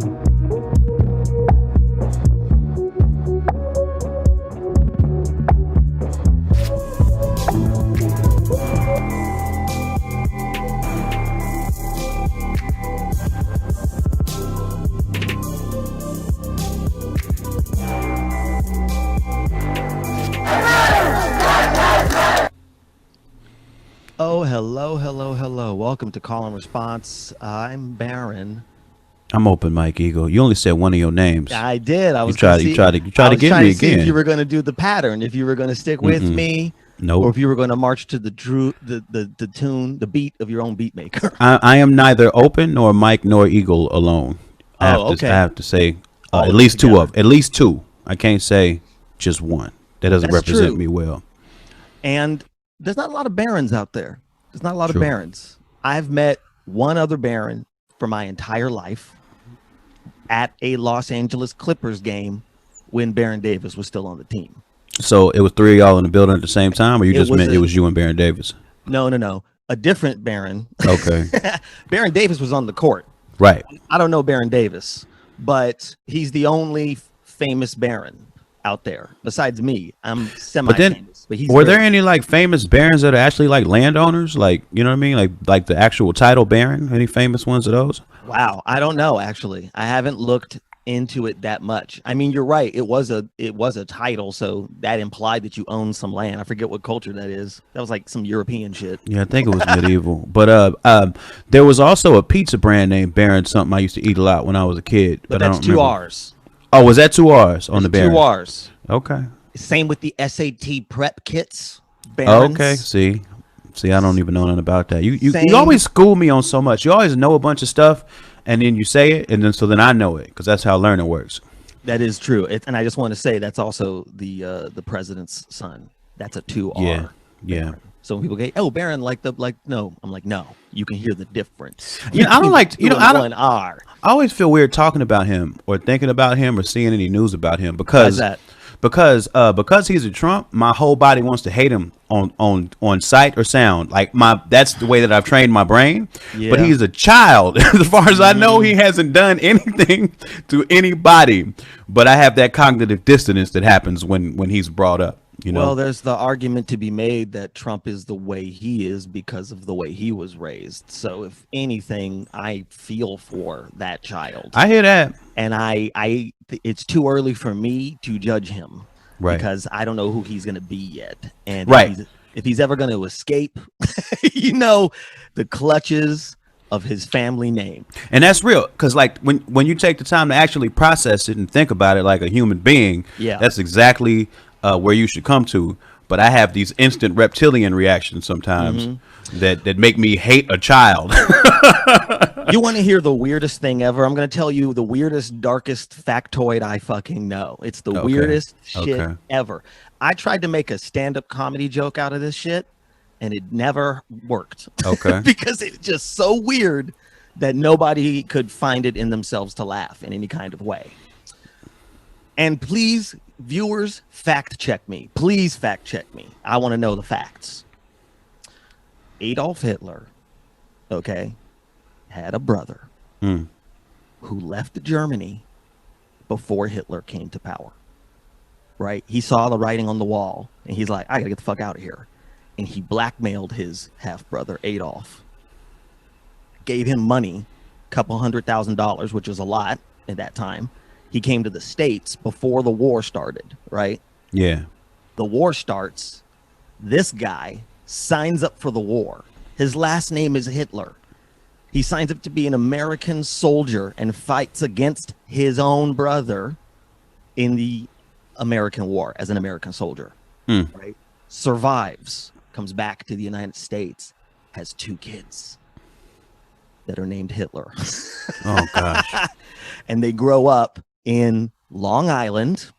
Oh, hello. Welcome to Call and Response. I'm Baron. I'm Open Mike Eagle. You only said one of your names. I did. I was you tried to get me again. If you were going to do the pattern, if you were going to stick with me, nope. Or if you were going to march to the tune, the beat of your own beat maker. I am neither Open nor Mike nor Eagle alone. I have to say at least two. I can't say just one. That doesn't represent me well. And there's not a lot of barons out there. There's not a lot of barons. I've met one other baron for my entire life at a Los Angeles Clippers game when Baron Davis was still on the team. So it was three of y'all in the building at the same time, or you just meant it was you and Baron Davis? No. A different Baron. Okay. Baron Davis was on the court. Right. I don't know Baron Davis, but he's the only famous Baron out there besides me. I'm semi-famous. But were there any like famous barons that are actually like landowners? Like, you know what I mean? Like the actual title baron? Any famous ones of those? Wow. I don't know, actually. I haven't looked into it that much. I mean, you're right. It was a title, so that implied that you own some land. I forget what culture that is. That was like some European shit. Yeah, I think it was medieval. But there was also a pizza brand named Baron something I used to eat a lot when I was a kid. But that's two R's. Oh, was that two R's on the Baron? Two R's. Okay. Same with the SAT prep kits. Barons. Okay. See, I don't even know nothing about that. You always school me on so much. You always know a bunch of stuff, and then you say it, and then I know it because that's how learning works. That is true. And I just want to say that's also the president's son. That's a 2R. Yeah. So when people go, "Oh, Baron, no," I'm like, no. You can hear the difference. I don't like. I don't. One R. I always feel weird talking about him or thinking about him or seeing any news about him because. Why's that? Because he's a Trump, my whole body wants to hate him on sight or sound. Like that's the way that I've trained my brain. Yeah. But he's a child. As far as I know, he hasn't done anything to anybody. But I have that cognitive dissonance that happens when he's brought up. Well, there's the argument to be made that Trump is the way he is because of the way he was raised. So if anything, I feel for that child. I hear that. And it's too early for me to judge him, right? Because I don't know who he's going to be yet. And if he's ever going to escape, the clutches of his family name. And that's real, because like when you take the time to actually process it and think about it like a human being, that's exactly where you should come to. But I have these instant reptilian reactions sometimes that make me hate a child. You want to hear the weirdest thing ever? I'm going to tell you the weirdest, darkest factoid I fucking know. It's the weirdest shit ever. I tried to make a stand-up comedy joke out of this shit, and it never worked. Okay. Because it's just so weird that nobody could find it in themselves to laugh in any kind of way. And please, viewers, fact check me. Please fact check me. I want to know the facts. Adolf Hitler, had a brother who left Germany before Hitler came to power. Right? He saw the writing on the wall, and he's like, I gotta get the fuck out of here. And he blackmailed his half-brother, Adolf. Gave him money, $200,000, which is a lot at that time. He came to the States before the war started, right? Yeah. The war starts. This guy signs up for the war. His last name is Hitler. He signs up to be an American soldier and fights against his own brother in the American war as an American soldier. Right? Survives, comes back to the United States, has 2 kids that are named Hitler. Oh, gosh. And they grow up in Long Island.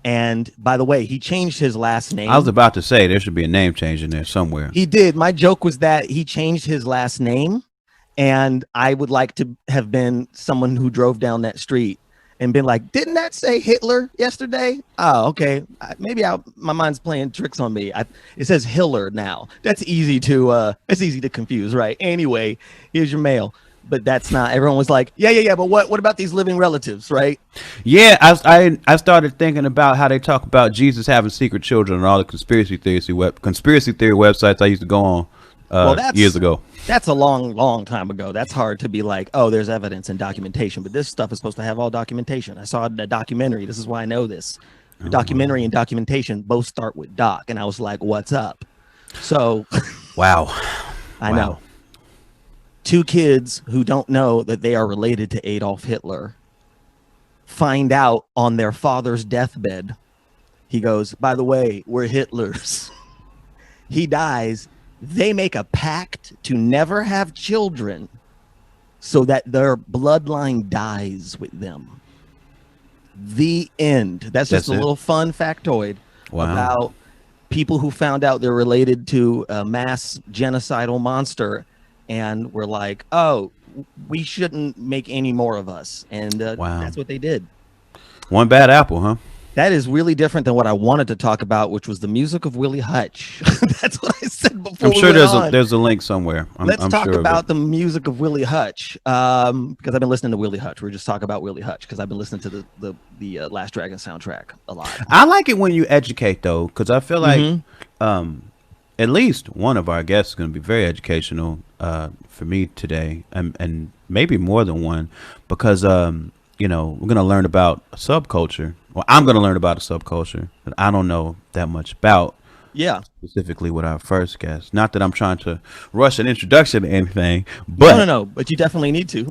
And by the way, he changed his last name. I was about to say there should be a name change in there somewhere. He did. My joke was that he changed his last name. And I would like to have been someone who drove down that street and been like, didn't that say Hitler yesterday? Oh, okay. Maybe my mind's playing tricks on me. It says Hiller now. That's easy to confuse, right? Anyway, here's your mail. but that's not. Everyone was like, yeah. But what about these living relatives, right? Yeah, I started thinking about how they talk about Jesus having secret children and all the conspiracy theory websites I used to go on years ago. That's a long time ago. That's hard to be like, oh, there's evidence and documentation, but this stuff is supposed to have all documentation. I saw a documentary. This is why I know this. Documentary and documentation both start with doc, and I was like, what's up? So, wow, I know. 2 kids who don't know that they are related to Adolf Hitler find out on their father's deathbed. He goes, by the way, we're Hitler's. He dies. They make a pact to never have children so that their bloodline dies with them. The end. That's just a little fun factoid about people who found out they're related to a mass genocidal monster and were like, oh, we shouldn't make any more of us. And that's what they did. One bad apple, huh? That is really different than what I wanted to talk about, which was the music of Willie Hutch. That's what I said before. I'm sure there's a link somewhere. Let's talk about the music of Willie Hutch, because I've been listening to Willie Hutch. We're just talking about Willie Hutch because I've been listening to the Last Dragon soundtrack a lot. I like it when you educate though, because I feel like at least one of our guests is going to be very educational for me today, and maybe more than one, because we're going to learn about a subculture. Well, I'm going to learn about a subculture that I don't know that much about. Yeah. Specifically with our first guest. Not that I'm trying to rush an introduction to anything, but no, but you definitely need to.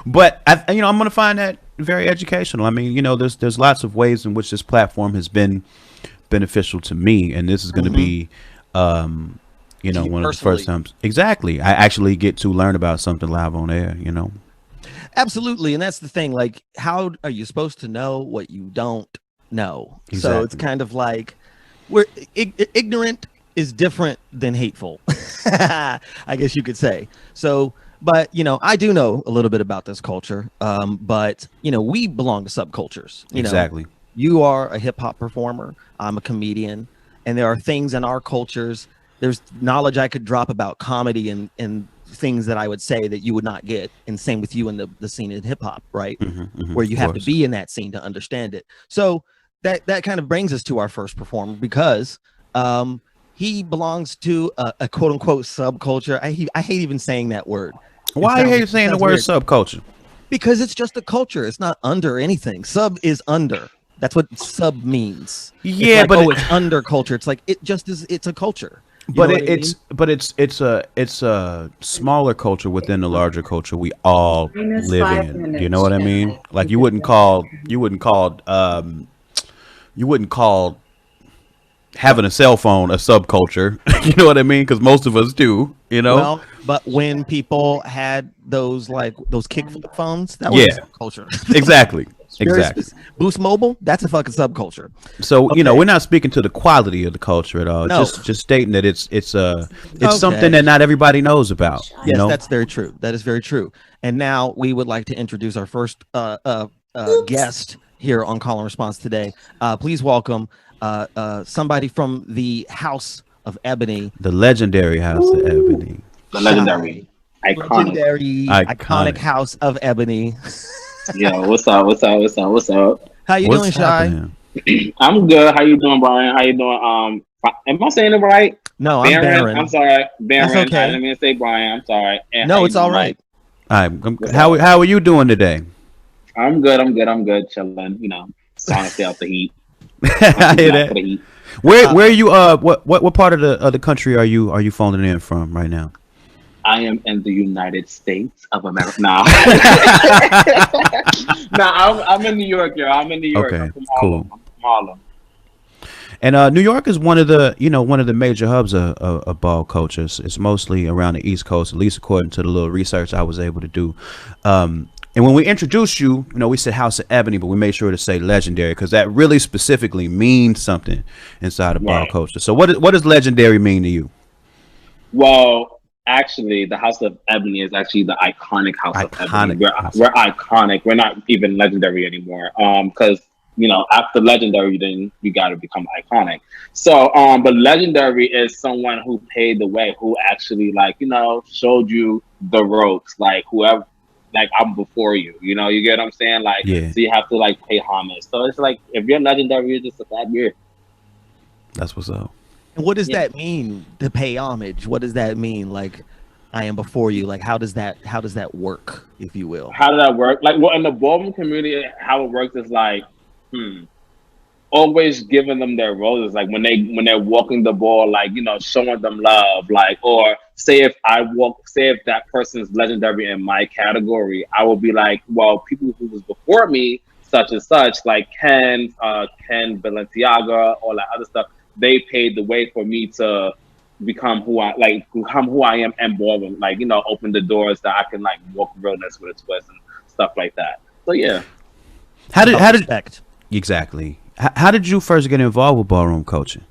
But I'm going to find that very educational. I mean, there's lots of ways in which this platform has been beneficial to me, and this is going to be one of the first times. Exactly. I actually get to learn about something live on air, Absolutely. And that's the thing. Like, how are you supposed to know what you don't know? Exactly. So it's kind of like ignorant is different than hateful, I guess you could say. So, but, I do know a little bit about this culture. But, we belong to subcultures. Exactly. You are a hip hop performer. I'm a comedian. And there are things in our cultures. There's knowledge I could drop about comedy and things that I would say that you would not get, and same with you in the scene in hip hop, right? Where you have to be in that scene to understand it. So that kind of brings us to our first performer, because he belongs to a quote unquote subculture. I hate even saying that word. Why are you saying the word subculture? Because it's just a culture. It's not under anything. Sub is under. That's what sub means. Yeah, like, but it's under culture. It's like it just is. It's a culture. But it's a smaller culture within the larger culture we all live in. You know what I mean? Like you wouldn't call having a cell phone a subculture. You know what I mean? Because most of us do. Well, but when people had those kick flip phones, that was a subculture. Exactly. Boost Mobile, that's a fucking subculture. So we're not speaking to the quality of the culture at all. No. Just stating that it's something that not everybody knows about. Yes, that's very true. That is very true. And now we would like to introduce our first guest here on Call and Response today. Please welcome somebody from the House of Ebony, the legendary House of Ebony, the legendary, iconic House of Ebony. Yo, what's up? How you doing, Shy? I'm good. How you doing, Brian? How you doing? Am I saying it right? No, I'm Baron. I'm sorry, Baron. That's okay. I didn't mean to say Brian. I'm sorry. And no, it's all right. How are you doing today? I'm good. Chilling. Trying to stay out the heat. I hear that. Where are you? What part of the country are you phoning in from right now? I am in the United States of America. Nah. I'm in New York, yo. I'm in New York. Okay, I'm from Harlem. cool. I'm from Harlem. And New York is one of the major hubs of ball cultures. It's mostly around the East Coast, at least according to the little research I was able to do. And when we introduced you, we said House of Ebony, but we made sure to say legendary because that really specifically means something inside of ball culture. So what does legendary mean to you? Well, actually, the House of Ebony is actually the iconic House of Ebony. We're iconic. We're not even legendary anymore. Because after legendary, then you got to become iconic. So, but legendary is someone who paved the way, who actually showed you the ropes, like whoever, like I'm before you, you get what I'm saying? Like, Yeah, so you have to like pay homage. So it's like, if you're legendary, you're just a bad year. that's what's up. And what does that mean to pay homage? What does that mean? Like, I am before you. Like, how does that work, if you will? How did that work? Like, well, in the ballroom community, how it works is like, always giving them their roses, like when they're walking the ball, like showing them love, like, or say if that person's legendary in my category, I will be like, well, people who was before me, such and such, like Ken Balenciaga, all that other stuff, they paved the way for me to become who I am and ballroom, like open the doors that I can like walk realness with a twist and stuff like that. So yeah. How did exactly? How did you first get involved with ballroom coaching?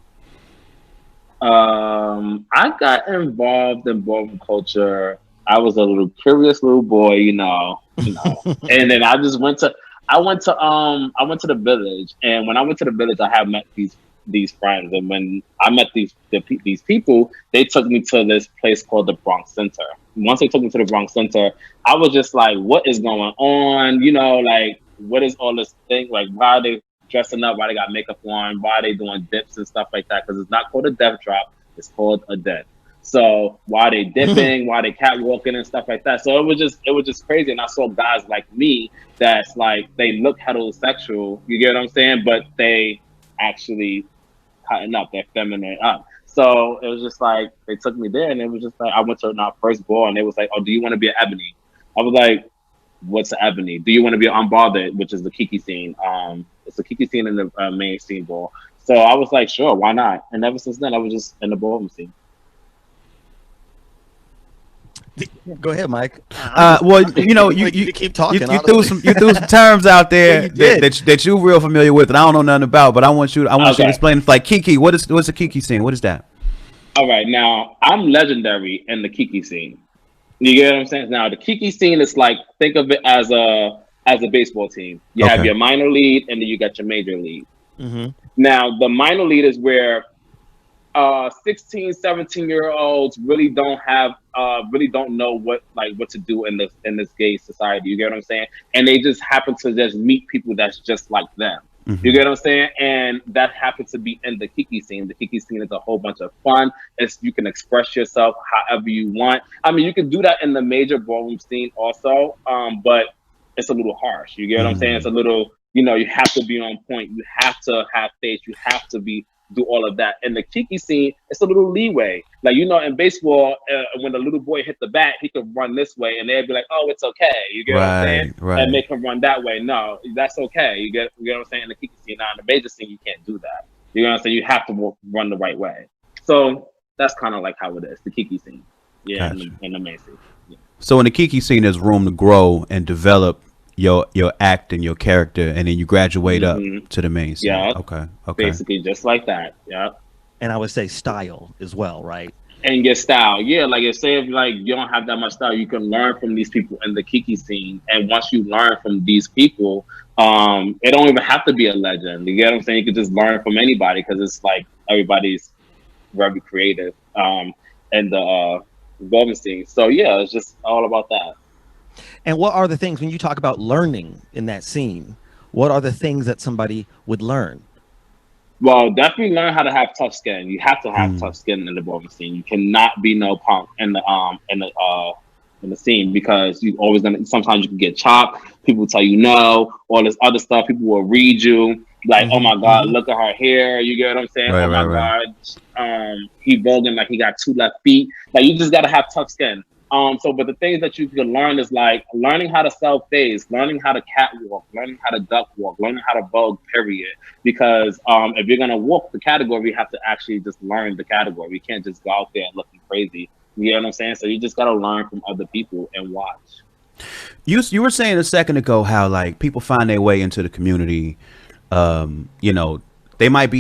I got involved in ballroom culture. I was a little curious little boy, and then I just went to the village, and when I went to the village, I had met these friends, and when I met these people, they took me to this place called the Bronx Center. Once they took me to the Bronx Center, I was just like, what is going on? Like, what is all this thing? Like, why are they dressing up? Why they got makeup on? Why are they doing dips and stuff like that? Because it's not called a death drop, it's called a dip. So why are they dipping? Why are they catwalking and stuff like that? So it was just crazy. And I saw guys like me that's like, they look heterosexual, you get what I'm saying? But they actually cutting up, they're feminine up. So it was just like, they took me there, and it was just like, I went to our first ball, and they was like, oh, do you want to be an Ebony? I was like, what's an Ebony? Do you want to be unbothered, which is the Kiki scene? It's the Kiki scene in the main scene ball. So I was like, sure, why not? And ever since then, I was just in the ballroom scene. Go ahead, Mike. Well, you keep talking. You threw some terms out there that you're real familiar with, and I don't know nothing about. But I want you to explain. Like Kiki, what's the Kiki scene? What is that? All right, now I'm legendary in the Kiki scene. You get what I'm saying? Now the Kiki scene is like, think of it as a baseball team. You have your minor league, and then you got your major league. Mm-hmm. Now the minor league is where 16, 17-year-olds really don't know what to do in this gay society. You get what I'm saying? And they just happen to just meet people that's just like them. Mm-hmm. You get what I'm saying? And that happens to be in the Kiki scene. The Kiki scene is a whole bunch of fun. You can express yourself however you want. I mean, you can do that in the major ballroom scene also, but it's a little harsh. You get what I'm saying? It's a little, you have to be on point. You have to have faith. You have to do all of that. In the Kiki scene, it's a little leeway. Like, in baseball, when the little boy hit the bat, he could run this way, and they'd be like, oh, it's okay. You get what I'm saying? Right. And make him run that way. No, that's okay. You get what I'm saying? In the Kiki scene. Now, in the major scene, you can't do that. You know what I'm saying? You have to run the right way. So that's kind of like how it is, the Kiki scene. Yeah, gotcha. in the main scene. Yeah. So in the Kiki scene, there's room to grow and develop your act and your character, and then you graduate up to the main scene. Yeah. Okay. Basically just like that. Yeah. And I would say style as well, right? And your style. Yeah, like say if like you don't have that much style, you can learn from these people in the Kiki scene. And once you learn from these people, it don't even have to be a legend. You get what I'm saying? You can just learn from anybody, because it's like everybody's very creative in the ballroom scene. So yeah, it's just all about that. And what are the things, when you talk about learning in that scene, what are the things that somebody would learn? Well, definitely learn how to have tough skin. You have to have tough skin in the ballroom scene. You cannot be no punk in the scene, because you always sometimes you can get chopped. People tell you no, all this other stuff. People will read you like, oh my God, look at her hair. You get what I'm saying? Right, oh my God, he voguing like he got 2 left feet. Like, you just gotta have tough skin. But the things that you can learn is like learning how to sell face, learning how to catwalk, learning how to duck walk, learning how to vogue, period. Because if you're gonna walk the category, you have to actually just learn the category. You can't just go out there looking crazy. You know what I'm saying? So you just gotta learn from other people and watch. You were saying a second ago how like people find their way into the community. They might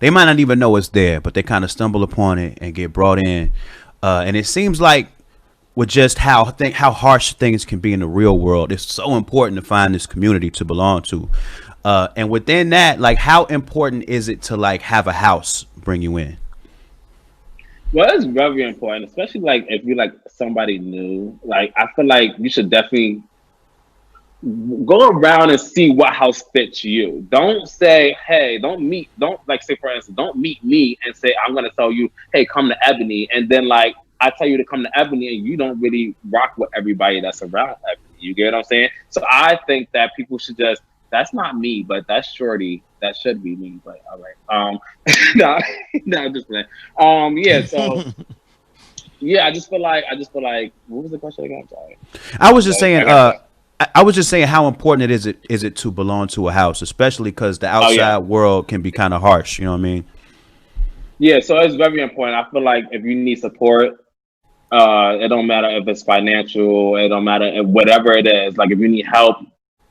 not even know it's there, but they kind of stumble upon it and get brought in. And it seems like, with just how harsh things can be in the real world, it's so important to find this community to belong to. And within that, like, how important is it to like have a house bring you in? Well, it's very important, especially like if you're like somebody new. Like I feel like you should definitely go around and see what house fits you. Don't say, hey, don't like say for instance, don't meet me and say I'm gonna tell you, hey, come to Ebony, and then like I tell you to come to Ebony and you don't really rock with everybody that's around Ebony. You get what I'm saying? So I think that people should just that's not me, but that's Shorty. That should be me, but all right. No, no, just playing. Yeah, so yeah, I just feel like what was the question again? I'm sorry. I was just saying, I got I was just saying how important it is to belong to a house, especially because the Oh yeah. outside world can be kind of harsh. You know what I mean? Yeah, so it's very important. I feel like if you need support, it don't matter if it's financial, it don't matter if whatever it is. Like if you need help,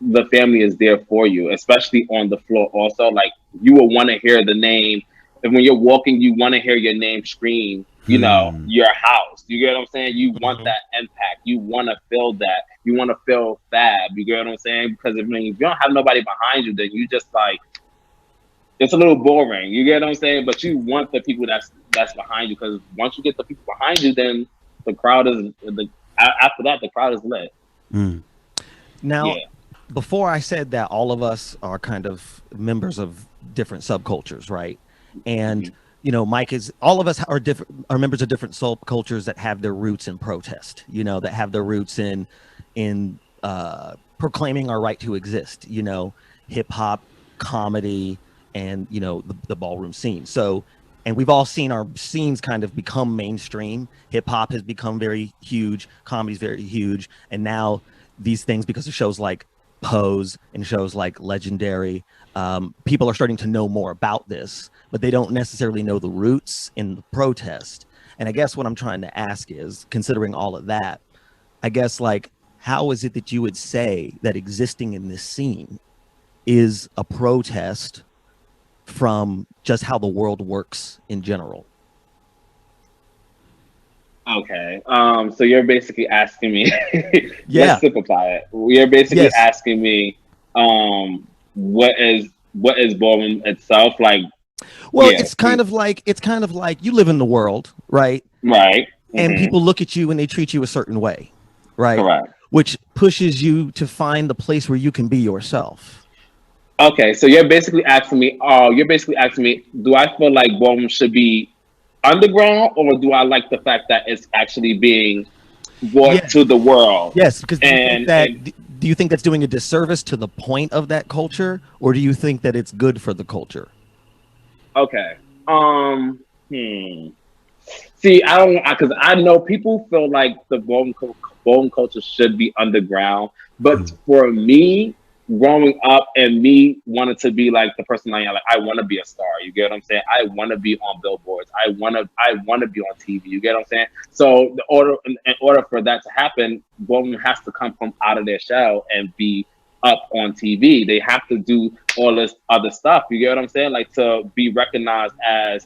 the family is there for you, especially on the floor. Also, like you will want to hear the name. And when you're walking, you want to hear your name scream. You know, Hmm. your house. You get what I'm saying? You want Mhm. that impact. You want to feel that. You want to feel fab. You get what I'm saying? Because if you don't have nobody behind you, then you just like it's a little boring. You get what I'm saying? But you want the people that's behind you because once you get the people behind you, then the crowd is after that the crowd is lit. Mm. Now, Yeah. before I said that all of us are kind of members of different subcultures, right? And Mhm. Mike is all of us are different are members of different subcultures that have their roots in protest, that have their roots in proclaiming our right to exist, hip hop, comedy, and the ballroom scene. So and we've all seen our scenes kind of become mainstream. Hip hop has become very huge, comedy's very huge, and now these things, because of shows like Pose and shows like Legendary, people are starting to know more about this, but they don't necessarily know the roots in the protest. And I guess what I'm trying to ask is, considering all of that, I guess, like, how is it that you would say that existing in this scene is a protest from just how the world works in general? Okay. So you're basically asking me. Let's Yeah. simplify it. You're basically Yes. asking me, what is ballroom itself? Like, Well, yeah, it's kind of like you live in the world, right? right. And Hmm. people look at you and they treat you a certain way, right? Correct. Which pushes you to find the place where you can be yourself. Okay, so you're basically asking me. Oh, you're basically asking me. Do I feel like ballroom should be underground, or do I like the fact that it's actually being brought Yes. to the world? Yes, because And do you think that's doing a disservice to the point of that culture, or do you think that it's good for the culture? okay. Hmm. See, I don't because I know people feel like the bone culture should be underground, but for me, growing up and me wanting to be like the person I am, like I want to be a star. You get what I'm saying? I want to be on billboards. I want to be on TV. You get what I'm saying? So in order for that to happen, woman has to come from out of their shell and be up on TV. They have to do all this other stuff. You get what I'm saying? Like to be recognized as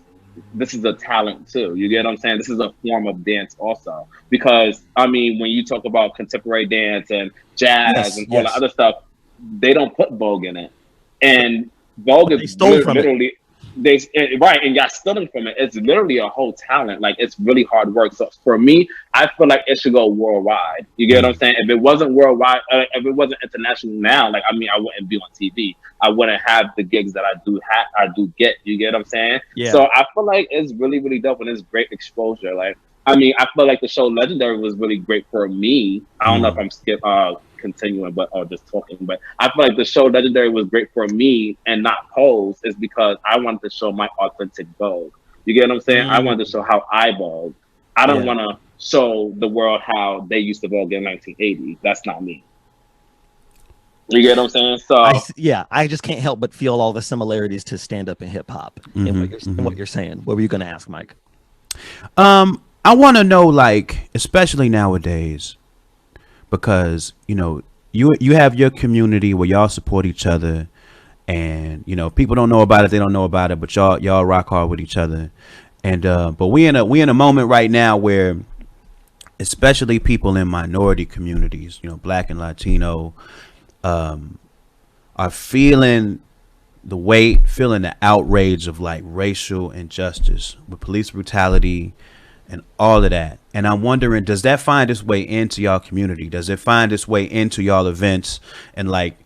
this is a talent too. You get what I'm saying? This is a form of dance also. Because I mean, when you talk about contemporary dance and jazz Yes, and all the yes. other stuff, they don't put Vogue in it. And Vogue But is they stole from it. literally right, and got stealing from it. It's literally a whole talent. Like it's really hard work. So for me, I feel like it should go worldwide. You get what I'm Mm. saying? If it wasn't worldwide, if it wasn't international now, like I mean, I wouldn't be on TV. I wouldn't have the gigs that I do get. You get what I'm saying? Yeah. So I feel like it's really, really dope and it's great exposure. Like I mean, I feel like the show Legendary was really great for me. I don't know if Mm. I'm continuing, but or just talking, but I feel like the show Legendary was great for me and not Pose is because I wanted to show my authentic Vogue. You get what I'm saying? I wanted to Mm, show how I Vogue. I don't yeah. want to show the world how they used to Vogue in 1980. That's not me. You get what I'm saying? So Yeah, I just can't help but feel all the similarities to stand up and hip hop in Hmm. what you're saying. What were you going to ask, Mike? I want to know, like, especially nowadays, because you have your community where y'all support each other, and people don't know about it, they don't know about it, but y'all rock hard with each other, and but we in a moment right now where, especially people in minority communities, Black and Latino, are feeling the weight, feeling the outrage of like racial injustice with police brutality and all of that. And I'm wondering, does that find its way into y'all community? Does it find its way into y'all events and like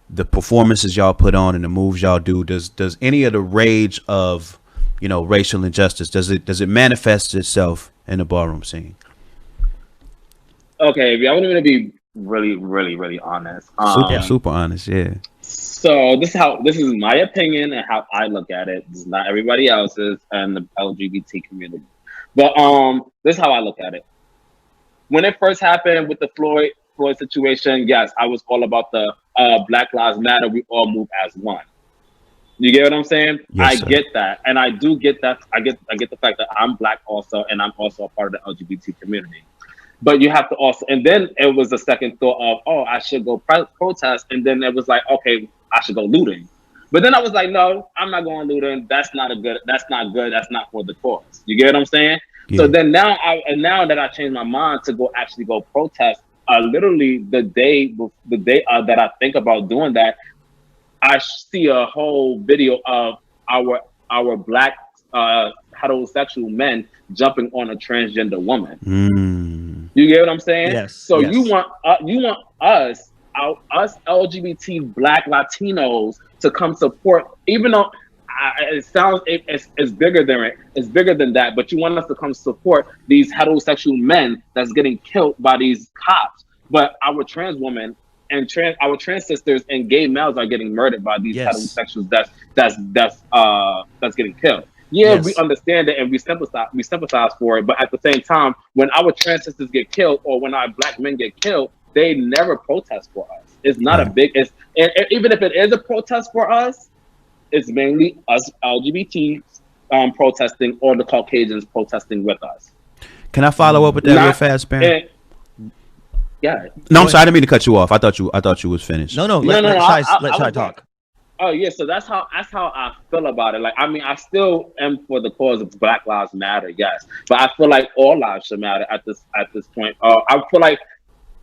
the performances y'all put on and the moves y'all do? Does any of the rage of, you know, racial injustice, does it manifest itself in the ballroom scene? Okay, I want to be really honest. Super honest, yeah. So this is my opinion and how I look at it. This is not everybody else's and the LGBT community. But this is how I look at it. When it first happened with the Floyd situation, yes, I was all about the Black Lives Matter. We all move as one. You get what I'm saying? Yes, I get that, and I do get that. I get the fact that I'm Black also, and I'm also a part of the LGBT community. But you have to also, and then it was a second thought of, oh, I should go protest, and then it was like, okay, I should go looting. But then I was like, no, I'm not going looting. That's not good. That's not for the cause. You get what I'm saying? Yeah. So then now that I changed my mind to go protest, literally the day that I think about doing that, I see a whole video of our Black heterosexual men jumping on a transgender woman. You get what I'm saying? Yes. So yes. you want us LGBT Black Latinos to come support, even though it sounds it's bigger than that, but you want us to come support these heterosexual men that's getting killed by these cops, but our trans women and our trans sisters and gay males are getting murdered by these heterosexuals that's getting killed. Yeah, we understand it and we sympathize for it, but at the same time, when our trans sisters get killed or when our Black men get killed, they never protest for us. It's not a big. And even if it is a protest for us, it's mainly us LGBT protesting or the Caucasians protesting with us. Can I follow up with that real fast, Baron? Yeah. No, I'm sorry. I didn't mean to cut you off. I thought you was finished. No. Let Shai talk. Oh yeah, so that's how I feel about it. Like, I mean, I still am for the cause of Black Lives Matter, yes, but I feel like all lives should matter at this point. I feel like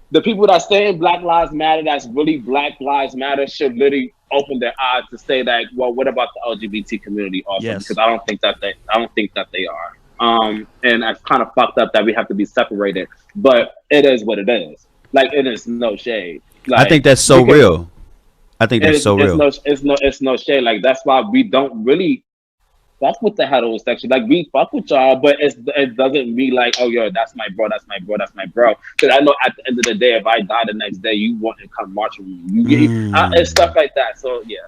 the people that saying Black Lives Matter, that's really Black Lives Matter, should literally open their eyes to say that, well, what about the LGBT community also? Yes. Because I don't think that they are. And it's kind of fucked up that we have to be separated, but it is what it is. Like, it is no shade. Like, I think that's so real. I think that's so real. It's no shade. Like, that's why we don't really fuck with the heterosexual. Like, we fuck with y'all, but it doesn't mean like, oh, yo, that's my bro. Because I know at the end of the day, if I die the next day, you want to come march with me. And stuff like that. So yeah.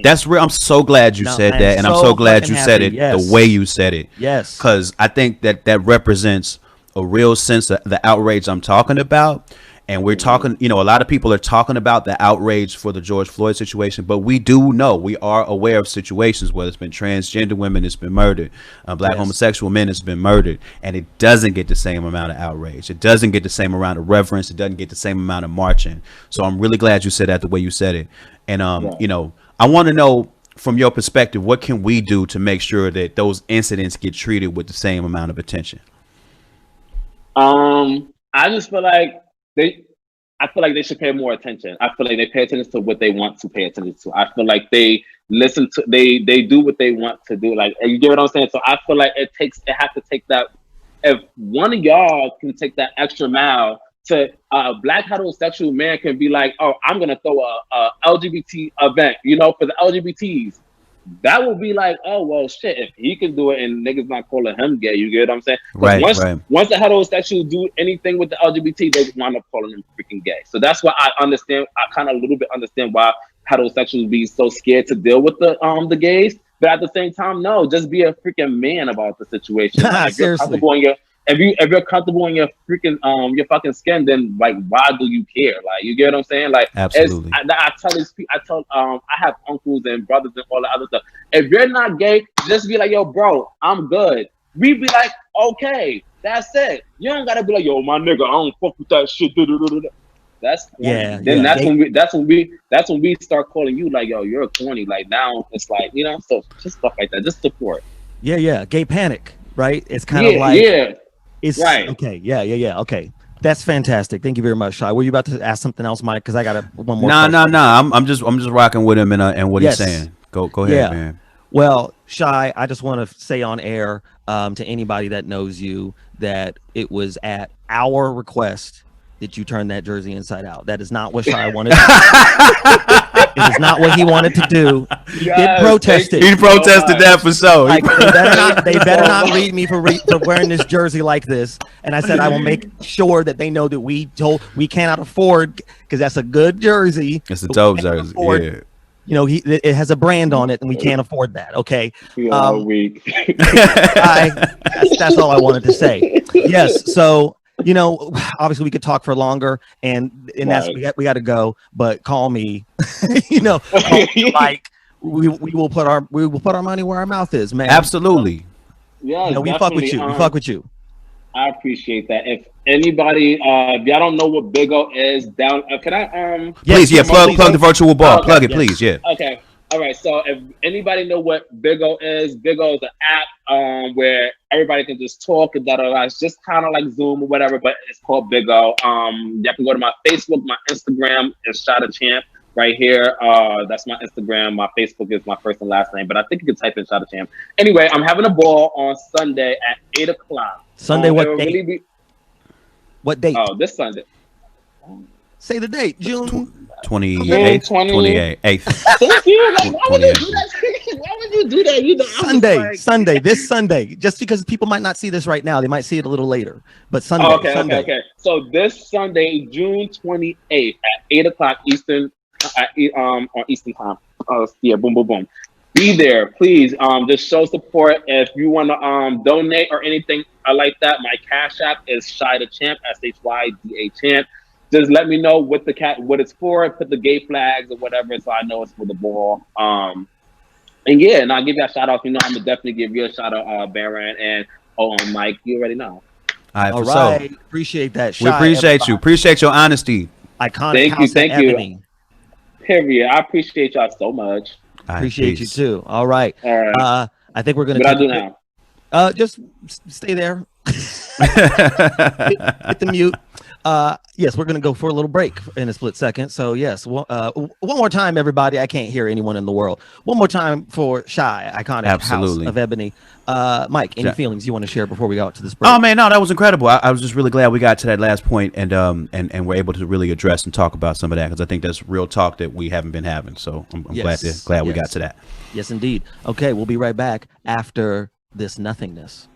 That's real. I'm so glad you said that, and I'm so glad you said it the way you said it. Yes. Because I think that represents a real sense of the outrage I'm talking about. And we're talking, you know, a lot of people are talking about the outrage for the George Floyd situation, but we are aware of situations where it's been transgender women that's been murdered, Black homosexual men that's been murdered, and it doesn't get the same amount of outrage. It doesn't get the same amount of reverence. It doesn't get the same amount of marching. So I'm really glad you said that the way you said it. And, you know, I want to know from your perspective, what can we do to make sure that those incidents get treated with the same amount of attention? I just feel like they should pay more attention. I feel like they pay attention to what they want to pay attention to. I feel like they listen to, they do what they want to do. Like, you get what I'm saying? So I feel like it has to take that. If one of y'all can take that extra mile to a Black heterosexual man can be like, oh, I'm going to throw a LGBT event, you know, for the LGBTs. That will be like, oh, well, shit, if he can do it and niggas not calling him gay, you get what I'm saying? Right, once the heterosexual do anything with the LGBT, they wind up calling him freaking gay. So that's why I kind of a little bit understand why heterosexuals be so scared to deal with the gays. But at the same time, no, just be a freaking man about the situation. Like, Seriously. If you're comfortable in your freaking your fucking skin, then like, why do you care? Like, you get what I'm saying? Like, absolutely. I have uncles and brothers and all that other stuff. If you're not gay, just be like, yo, bro, I'm good. We be like, okay, that's it. You don't gotta be like, yo, my nigga, I don't fuck with that shit. That's corny. That's when we start calling you like, yo, you're corny. Like, now it's like, you know, so just stuff like that, just support. Yeah, gay panic, right? It's kind of like, it's right. Okay, yeah. Okay, That's fantastic. Thank you very much, Shy. Were you about to ask something else, Mike? Because I got one more. No. I'm just rocking with him and what he's saying. Go ahead, man. Well, Shy, I just want to say on air to anybody that knows you that it was at our request that you turned that jersey inside out. That is not what Shy wanted to do. It is not what he wanted to do. He did protest it. He protested that for so. Like, they better not read me for wearing this jersey like this. And I said I will make sure that they know that we cannot afford, because that's a good jersay. It's a dope jersey. Yeah. You know, it has a brand on it, and we can't afford that. Okay. Weak. That's all I wanted to say. Yes. So, you know, obviously we could talk for longer, and that's we got to go. But call me. You know, like we will put our money where our mouth is, man. Absolutely. Yeah. You know, we fuck with you. We fuck with you. I appreciate that. If anybody, if y'all don't know what Big O is, down, can I please, plug the virtual ball. Plug it, please, yeah. Okay. All right. So if anybody know what Big O is an app where everybody can just talk and it's just kind of like Zoom or whatever, but it's called Big O. Y'all can go to my Facebook, my Instagram is Shot a Champ right here. That's my Instagram. My Facebook is my first and last name, but I think you can type in Shot a Champ. Anyway, I'm having a ball on Sunday at 8:00. Sunday, what date? What date? Oh, this Sunday. Say the date. June 28th. 28th. Thank you. Like, why would you do that? Why would you do that? You know, Sunday. This Sunday. Just because people might not see this right now, they might see it a little later. But Sunday. Okay. So this Sunday, June 28th at 8:00 Eastern, on Eastern time. Yeah, boom, boom, boom. Be there, please. Just show support. If you want to donate or anything like that, my Cash App is Shy the Champ, SHYDA Champ. Just let me know what it's for. Put the gay flags or whatever, so I know it's for the ball. And I'll give you a shout out. You know, I'm gonna definitely give you a shout out, Baron and Mike. You already know. All right. Appreciate that. Shy, we appreciate you. Appreciate your honesty. Iconic house at Ebony. Period. I appreciate y'all so much. Appreciate you too. All right. I think we're gonna. What I do now? Just stay there. hit the mute. Yes, we're gonna go for a little break in a split second. So yes, one more time, everybody. I can't hear anyone in the world. One more time for Shy, iconic house of Ebony. Mike, any feelings you want to share before we go out to this break? Oh man, no, that was incredible. I was just really glad we got to that last point and we're able to really address and talk about some of that, because I think that's real talk that we haven't been having. So I'm glad we got to that. Yes, indeed. Okay, we'll be right back after this nothingness.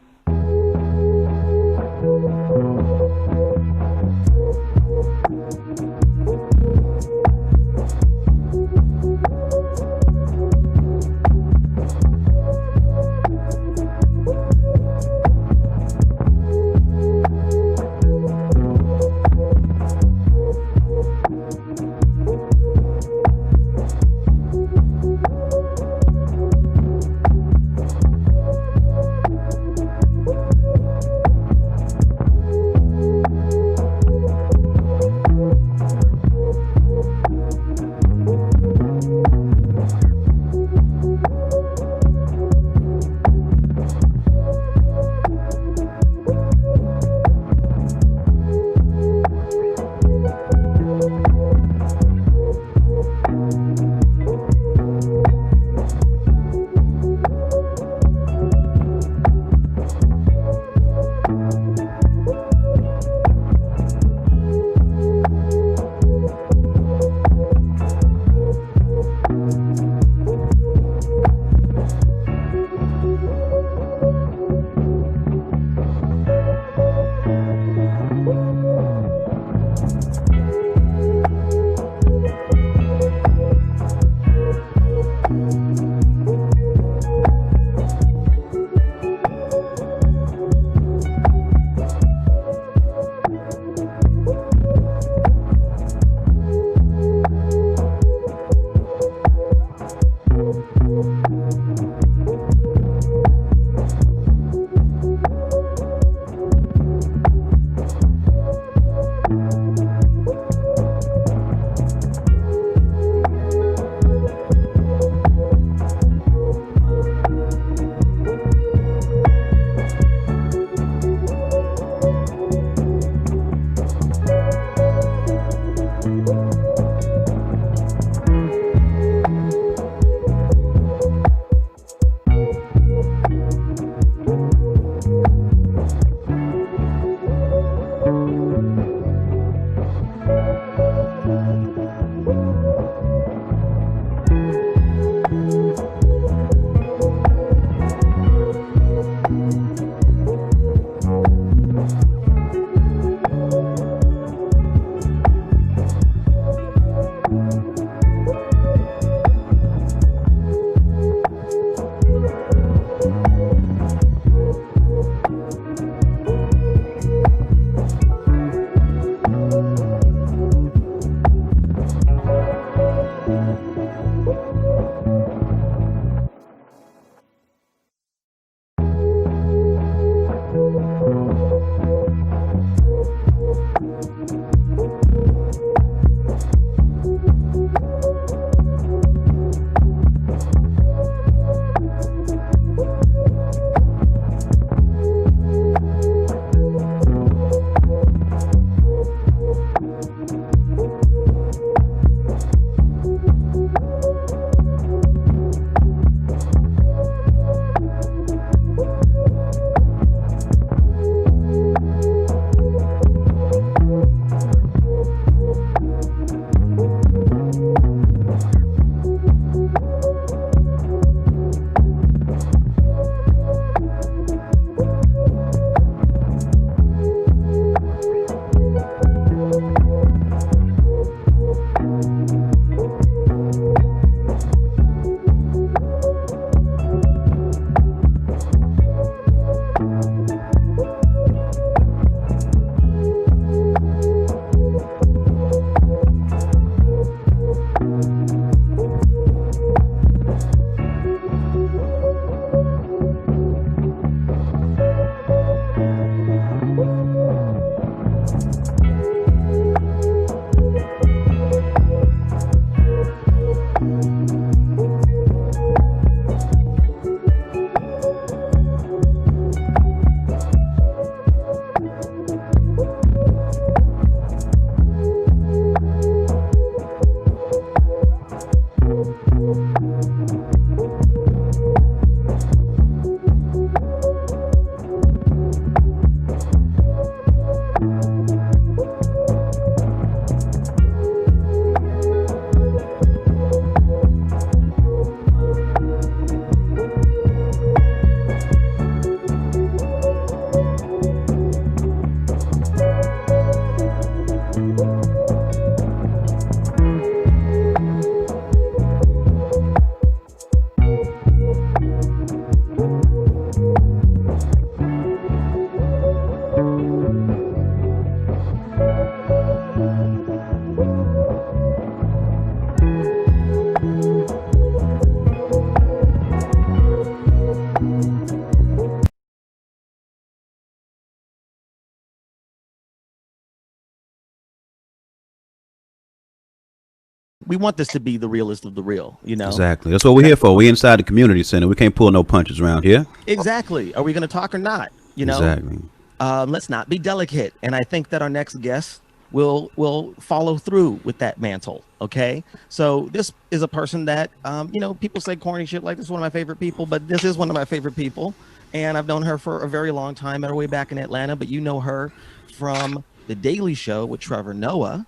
we want this to be the realest of the real, you know? Exactly. That's what we're here for. We inside the community center. We can't pull no punches around here. Exactly. Are we going to talk or not? You know? Exactly. Let's not be delicate. And I think that our next guest will follow through with that mantle. Okay. So this is a person that, you know, people say corny shit like this is one of my favorite people, but this is one of my favorite people. And I've known her for a very long time. Met her way back in Atlanta, but you know her from The Daily Show with Trevor Noah.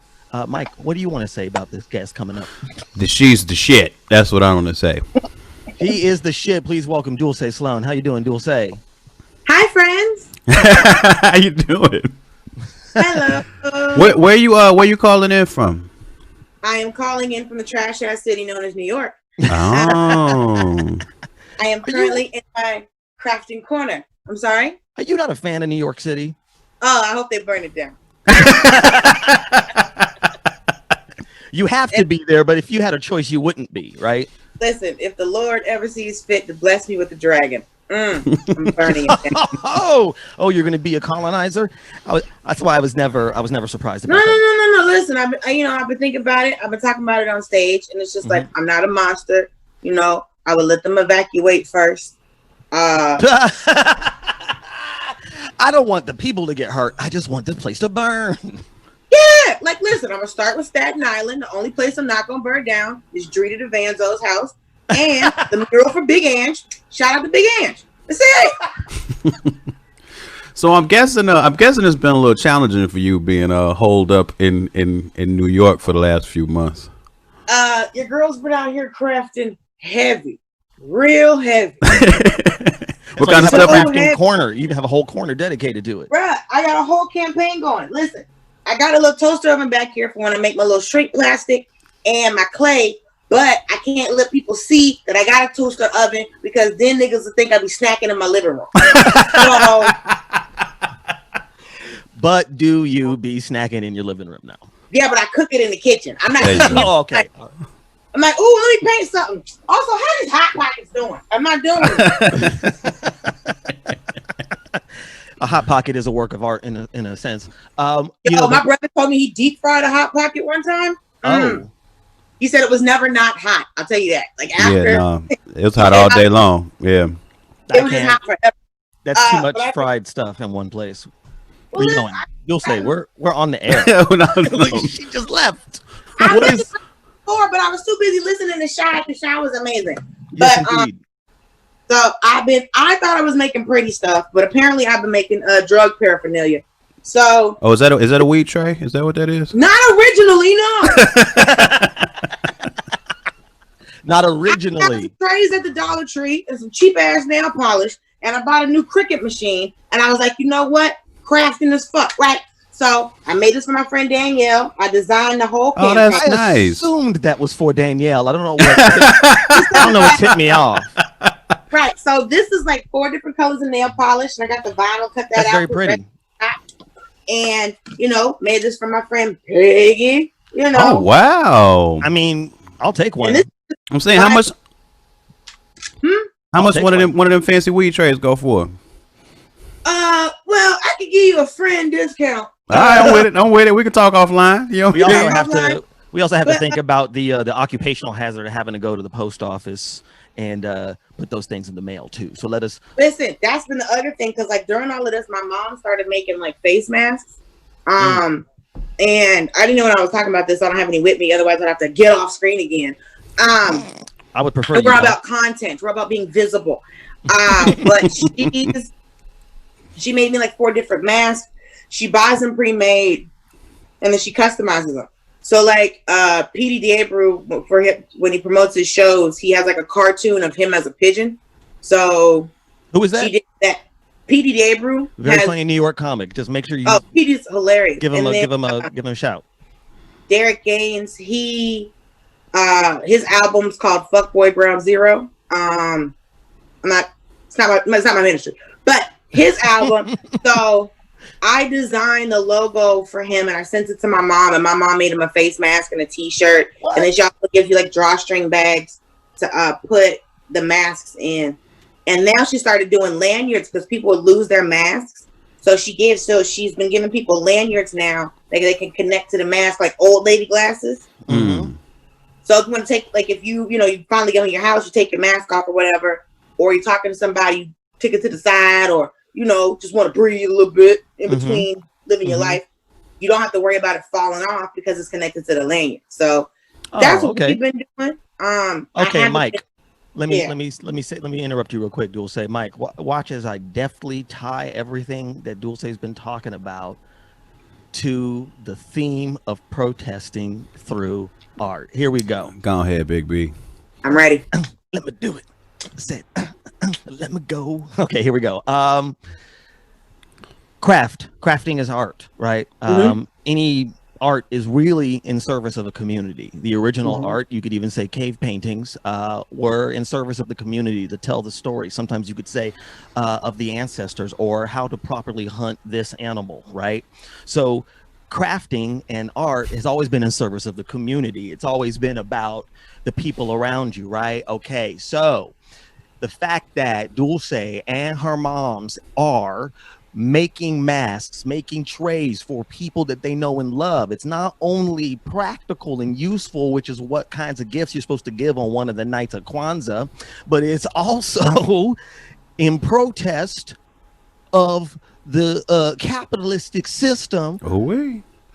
Mike, what do you want to say about this guest coming up? She's the shit. That's what I want to say. He is the shit. Please welcome Dulcé Sloan. How you doing, Dulcé? Hi, friends. How you doing? Hello. Where you calling in from? I am calling in from the trash ass city known as New York. Oh. I am currently in my crafting corner. I'm sorry? Are you not a fan of New York City? Oh, I hope they burn it down. You have to be there, but if you had a choice, you wouldn't be, right? Listen, if the Lord ever sees fit to bless me with the dragon, I'm burning it down. Oh, you're going to be a colonizer? That's why I was never surprised about that. No. Listen, I've been thinking about it. I've been talking about it on stage, and it's just like, I'm not a monster. You know, I would let them evacuate first. I don't want the people to get hurt. I just want this place to burn. Yeah, like listen, I'm gonna start with Staten Island. The only place I'm not gonna burn down is Drita DeVanzo's house and the mural for Big Ange. Shout out to Big Ange. That's it. So I'm guessing it's been a little challenging for you being holed up in New York for the last few months. Your girl's been out here crafting heavy, real heavy. What kind of stuff? Corner. You have a whole corner dedicated to it. Bruh, I got a whole campaign going. Listen, I got a little toaster oven back here for when I make my little shrink plastic and my clay, but I can't let people see that I got a toaster oven because then niggas will think I be snacking in my living room. So, but do you be snacking in your living room now? Yeah, but I cook it in the kitchen. I'm not. Oh, okay. I'm like, ooh, let me paint something. Also, how these Hot Pockets doing? I'm not doing it. A Hot Pocket is a work of art in a sense. My brother told me he deep fried a Hot Pocket one time. Oh. He said it was never not hot. I'll tell you that. Like after, it was hot all day long. Yeah. It was just hot forever. That's too much fried stuff in one place. Where you going? You'll say we're on the air. No. She just left. What is? Before, but I was too busy listening to Shy. The Shy was amazing. Yes, but so I thought I was making pretty stuff, but apparently I've been making drug paraphernalia. So is that a weed tray? Is that what that is? Not originally, no. Not originally. I got some trays at the Dollar Tree and some cheap ass nail polish, and I bought a new Cricut machine, and I was like, you know what? Crafting as fuck, right? So I made this for my friend Danielle. I designed the whole campaign. Oh, that's nice. I assumed that was for Danielle. I don't know what tipped me off. Right. So this is like 4 different colors of nail polish, and I got the vinyl, cut that that's out. Very pretty. And made this for my friend Peggy. Oh wow. I mean, I'll take one. I'm saying how much? How much one of them fancy weed trays go for? Well, I could give you a friend discount. All right, I'm with it. We can talk offline. We also have to think about the occupational hazard of having to go to the post office and put those things in the mail too. So let us listen. That's been the other thing because like during all of this, my mom started making like face masks. And I didn't know when I was talking about this. I don't have any with me. Otherwise, I'd have to get off screen again. I would prefer. We're about content. We're about being visible. But she made me like 4 different masks. She buys them pre-made, and then she customizes them. So like P.D. DeAbru, for him when he promotes his shows, he has like a cartoon of him as a pigeon. So who is that? She did that. P.D. DeAbru, very funny New York comic. Just make sure you. Oh, P.D.'s hilarious. Give him a shout. Derek Gaines, his album's called Fuckboy Ground Zero. It's not my ministry, but his album. So I designed the logo for him and I sent it to my mom, and my mom made him a face mask and a t-shirt. What? And then she also gives you like drawstring bags to put the masks in. And now she started doing lanyards because people would lose their masks. So she's been giving people lanyards now that they can connect to the mask like old lady glasses. Mm-hmm. So if you want to take, like, if you finally get in your house, you take your mask off or whatever, or you're talking to somebody, you take it to the side, or, just want to breathe a little bit in between living your life. You don't have to worry about it falling off because it's connected to the lanyard. So that's what we've been doing. Okay, Mike. Let me interrupt you real quick, Dulcé. Mike, watch as I deftly tie everything that Dulcé's been talking about to the theme of protesting through art. Here we go. Go ahead, Big B. I'm ready. Let me do it. Let me go. Okay, here we go. Crafting is art, right? Any art is really in service of a community. The original art, you could even say cave paintings, were in service of the community to tell the story. Sometimes you could say of the ancestors, or how to properly hunt this animal, right? So crafting and art has always been in service of the community. It's always been about the people around you, right? Okay, so the fact that Dulcé and her moms are making masks, making trays for people that they know and love. It's not only practical and useful, which is what kinds of gifts you're supposed to give on one of the nights of Kwanzaa, but it's also in protest of the capitalistic system.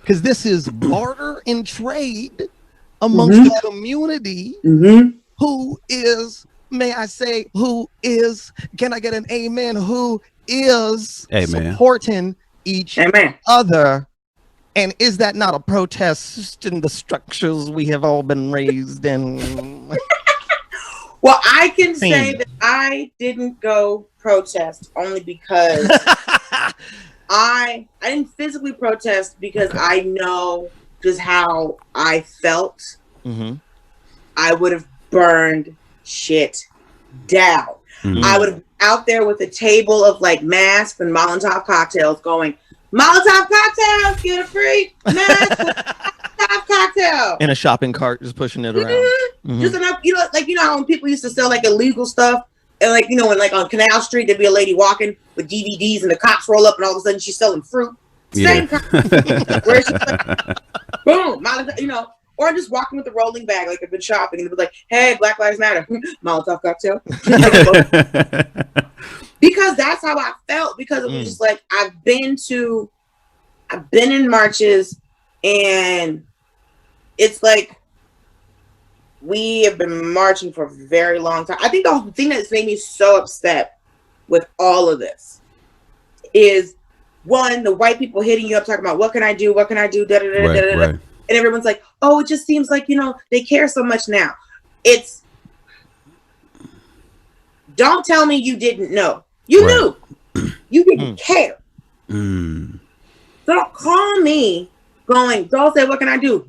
Because this is barter and trade amongst the community who is, may I say, can I get an amen, who is supporting each other. And is that not a protest in the structures we have all been raised in? Well, I can say that I didn't go protest only because I didn't physically protest because I know just how I felt. I would have burned shit down. I would have out there with a table of like masks and Molotov cocktails going, Molotov cocktails, get a free mask, Molotov cocktail. In a shopping cart, just pushing it around. Just enough, how when people used to sell like illegal stuff, and like, when like on Canal Street, there'd be a lady walking with DVDs and the cops roll up and all of a sudden she's selling fruit. Same kind where she's like, boom, Molotov, or just walking with a rolling bag like I've been shopping and it'd be like, hey, Black Lives Matter, Molotov cocktail. Because that's how I felt, because it was just like, I've been in marches, and it's like, we have been marching for a very long time. I think the thing that's made me so upset with all of this is, one, the white people hitting you up talking about what can I do, da da da da da. And everyone's like, oh, it just seems like, they care so much now. It's, don't tell me you didn't know. You knew. You didn't care. So don't call me going, Dulcé, what can I do?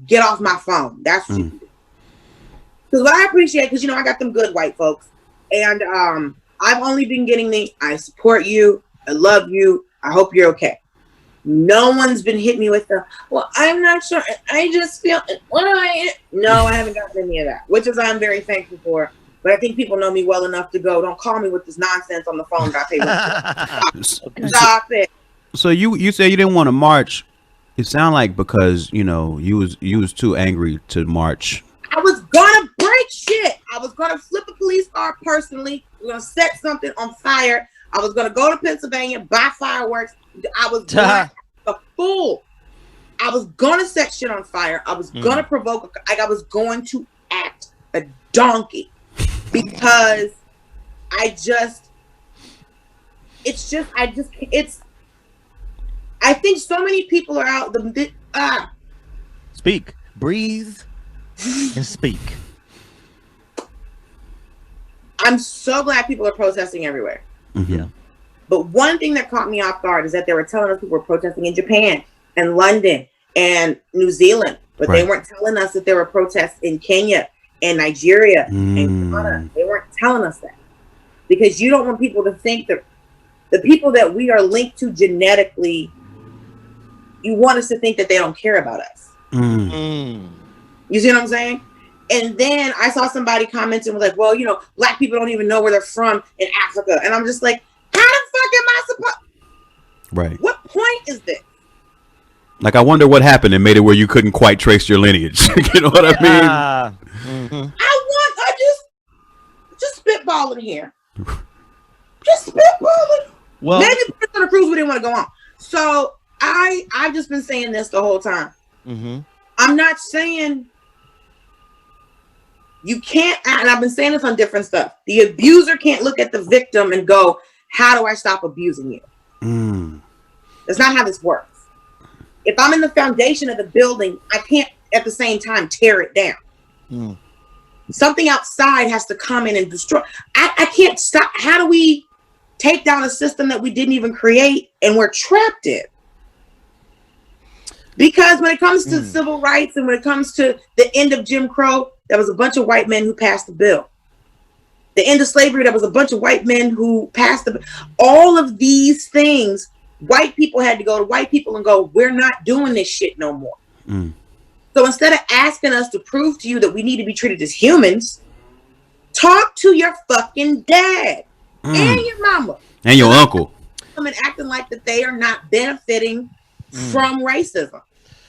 Get off my phone. That's what you do. Because what I appreciate, because, I got them good white folks. And I've only been getting I support you. I love you. I hope you're okay. No one's been hitting me with well, I'm not sure. I just feel, no, I haven't gotten any of that, which is I'm very thankful for. But I think people know me well enough to go, don't call me with this nonsense on the phone. Stop it. So you said you didn't want to march. It sounded like because, you was too angry to march. I was gonna break shit. I was gonna flip a police car personally. We are gonna set something on fire. I was gonna go to Pennsylvania, buy fireworks. I was a fool. I was gonna set shit on fire. I was gonna provoke. I was going to act a donkey because I think so many people are out. Speak, breathe, and speak. I'm so glad people are protesting everywhere. Yeah. But one thing that caught me off guard is that they were telling us people were protesting in Japan and London and New Zealand, but they weren't telling us that there were protests in Kenya and Nigeria and Ghana. They weren't telling us that, because you don't want people to think that the people that we are linked to genetically, you want us to think that they don't care about us. You see what I'm saying? And then I saw somebody commenting was like, well, Black people don't even know where they're from in Africa. And I'm just like, how the fuck am I supposed? Right. What point is this? Like, I wonder what happened and made it where you couldn't quite trace your lineage. You know what I mean? Mm-hmm. I just spitballing here. Just spitballing. Well, maybe on a cruise we didn't want to go on. So I've just been saying this the whole time. Mm-hmm. I'm not saying you can't, and I've been saying this on different stuff. The abuser can't look at the victim and go, how do I stop abusing you? That's not how this works. If I'm in the foundation of the building, I can't at the same time tear it down. Something outside has to come in and destroy. I can't stop. How do we take down a system that we didn't even create and we're trapped in? Because when it comes to civil rights and when it comes to the end of Jim Crow, there was a bunch of white men who passed the bill. The end of slavery, there was a bunch of white men who passed the bill. All of these things, white people had to go to white people and go, we're not doing this shit no more. So instead of asking us to prove to you that we need to be treated as humans, talk to your fucking dad and your mama. And your uncle. And acting like that they are not benefiting from racism.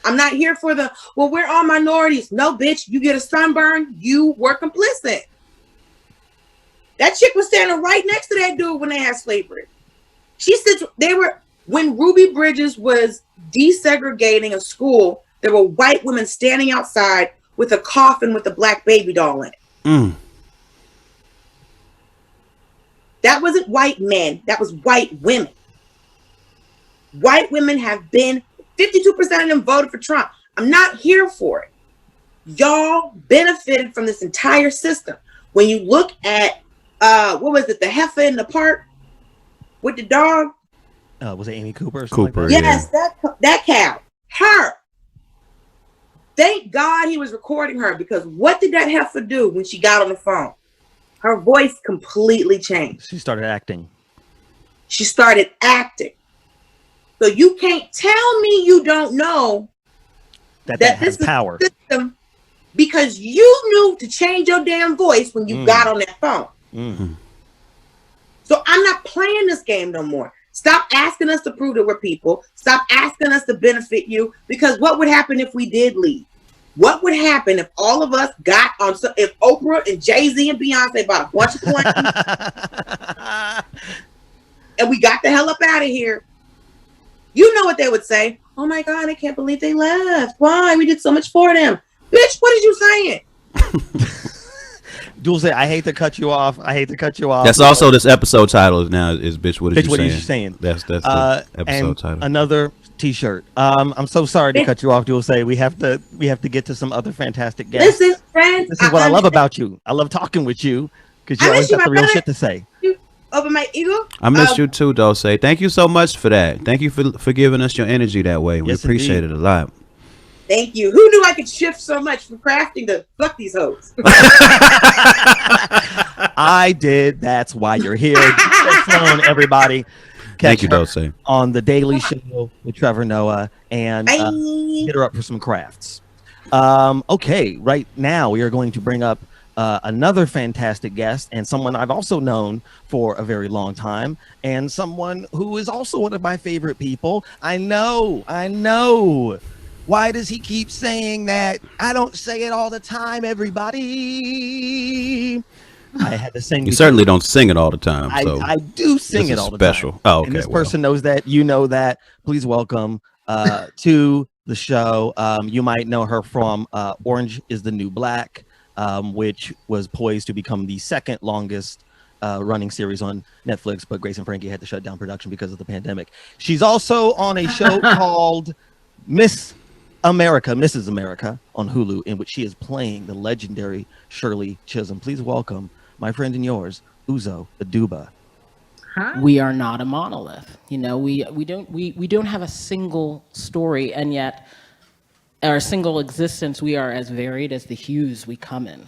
I'm not here for the, well, we're all minorities. No, bitch, you get a sunburn, you were complicit. That chick was standing right next to that dude when they had slavery. She said when Ruby Bridges was desegregating a school, there were white women standing outside with a coffin with a black baby doll in it. That wasn't white men. That was white women. White women have been, 52% of them voted for Trump. I'm not here for it. Y'all benefited from this entire system. When you look at, what was it, the heifer in the park with the dog? Was it Amy Cooper or something like that? Yes, that cow. Her. Thank God he was recording her, because what did that heifer do when she got on the phone? Her voice completely changed. She started acting. So you can't tell me you don't know that has power. System, because you knew to change your damn voice when you got on that phone. So I'm not playing this game no more. Stop asking us to prove that we're people. Stop asking us to benefit you, because what would happen if we did leave? What would happen if all of us got on, if Oprah and Jay-Z and Beyonce bought a bunch of planes and we got the hell up out of here? You know what they would say. Oh my God, I can't believe they left. Why? We did so much for them. Bitch, what is you saying? Dulcé, I hate to cut you off. That's also this episode title now is Bitch, what is you saying? That's the episode title. Another t-shirt. I'm so sorry to cut you off, Dulcé. We have to get to some other fantastic guests. Listen, friends. This is what I love about you. I love talking with you because you always got the real shit to say. Over my ego. I miss you too, Dulcé. Thank you so much for that. Thank you for giving us your energy that way. We appreciate it a lot. Thank you. Who knew I could shift so much from crafting to fuck these hoes? I did. That's why you're here. Sloan, everybody. Thank you, Dulcé. On the Daily Show with Trevor Noah, and hit her up for some crafts. Okay, right now we are going to bring up another fantastic guest, and someone I've also known for a very long time, and someone who is also one of my favorite people. I know. Why does he keep saying that? I don't say it all the time, everybody. I had to sing. You certainly don't sing it all the time. So I do sing it all the special. time. Oh, okay. And this person knows that. You know that. Please welcome to the show. You might know her from Orange is the New Black, which was poised to become the second longest running series on Netflix, but Grace and Frankie had to shut down production because of the pandemic. She's also on a show called Mrs. America on Hulu, in which she is playing the legendary Shirley Chisholm. Please welcome my friend and yours, Uzo Aduba. Hi. We are not a monolith. You know, we don't have a single story, and yet our single existence, we are as varied as the hues we come in,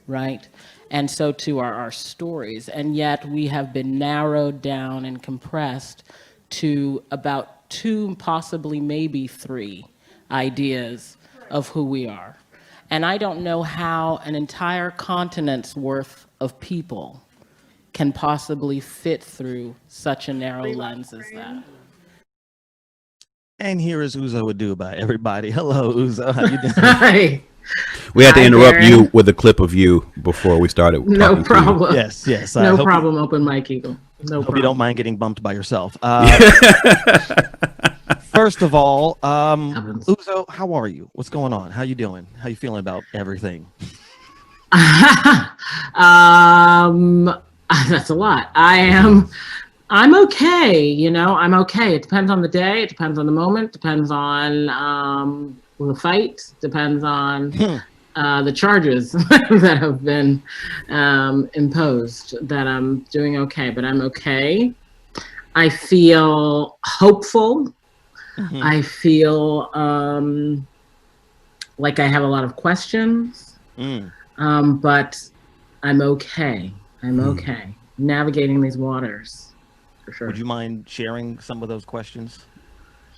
right? And so too are our stories, and yet we have been narrowed down and compressed to about 2, possibly maybe 3 ideas of who we are. And I don't know how an entire continent's worth of people can possibly fit through such a narrow lens as that. And here is Uzo Aduba, everybody. Hello, Uzo. How you doing? Hi. We had to interrupt Darren. you with a clip of you before we started. No problem. Yes, yes. No problem, open mic Eagle. No hope problem. you don't mind getting bumped by yourself. First of all, Uzo, how are you? What's going on? How you doing? How you feeling about everything? That's a lot. I'm okay. You know, I'm okay. It depends on the day. It depends on the moment. Depends on the fight. Depends on the charges that have been imposed. That I'm doing okay, but I'm okay. I feel hopeful. Mm-hmm. I feel like I have a lot of questions, but I'm okay. I'm okay. Navigating these waters. For sure. Would you mind sharing some of those questions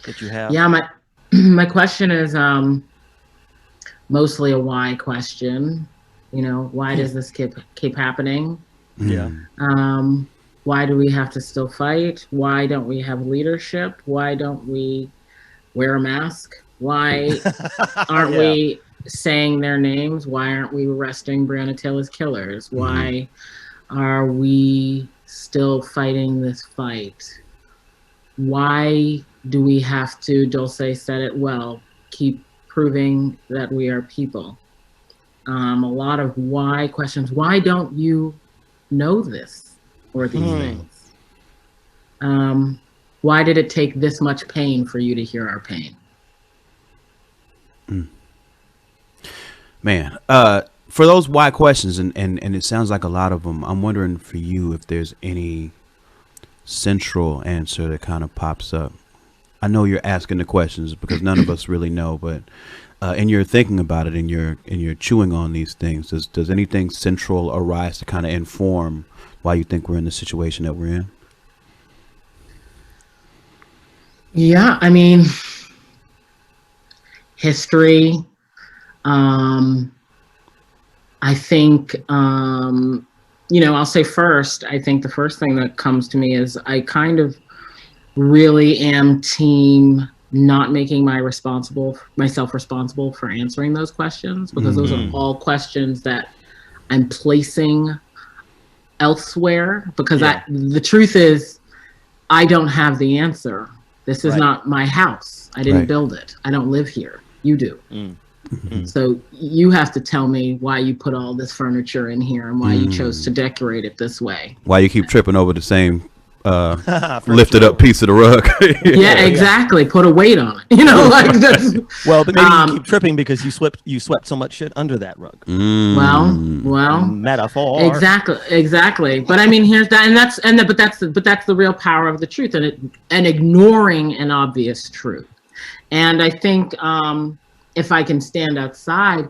that you have? Yeah, my question is mostly a why question. You know, why does this keep happening? Yeah. Why do we have to still fight? Why don't we have leadership? Why don't we wear a mask? Why aren't we saying their names? Why aren't we arresting Breonna Taylor's killers? Why are we still fighting this fight? Why do we have to, Dulcé said it well, keep proving that we are people? A lot of why questions. Why don't you know this or these things? Why did it take this much pain for you to hear our pain? Man, for those why questions, and it sounds like a lot of them, I'm wondering for you if there's any central answer that kind of pops up. I know you're asking the questions because none of us really know, but in your thinking about it, in your chewing on these things, does anything central arise to kind of inform why you think we're in the situation that we're in? Yeah, I mean, history. I think, I'll say first, I think the first thing that comes to me is I kind of really am team not making myself responsible for answering those questions, because those are all questions that I'm placing elsewhere, because the truth is I don't have the answer. This is not my house. I didn't build it. I don't live here. You do. So you have to tell me why you put all this furniture in here and why you chose to decorate it this way. Why you keep tripping over the same lifted up piece of the rug. Yeah, exactly. Put a weight on it. You know, like that's well, but maybe you keep tripping because you swept so much shit under that rug. Well, metaphor. Exactly. But I mean, here's that, but that's the real power of the truth, and ignoring an obvious truth. And I think if I can stand outside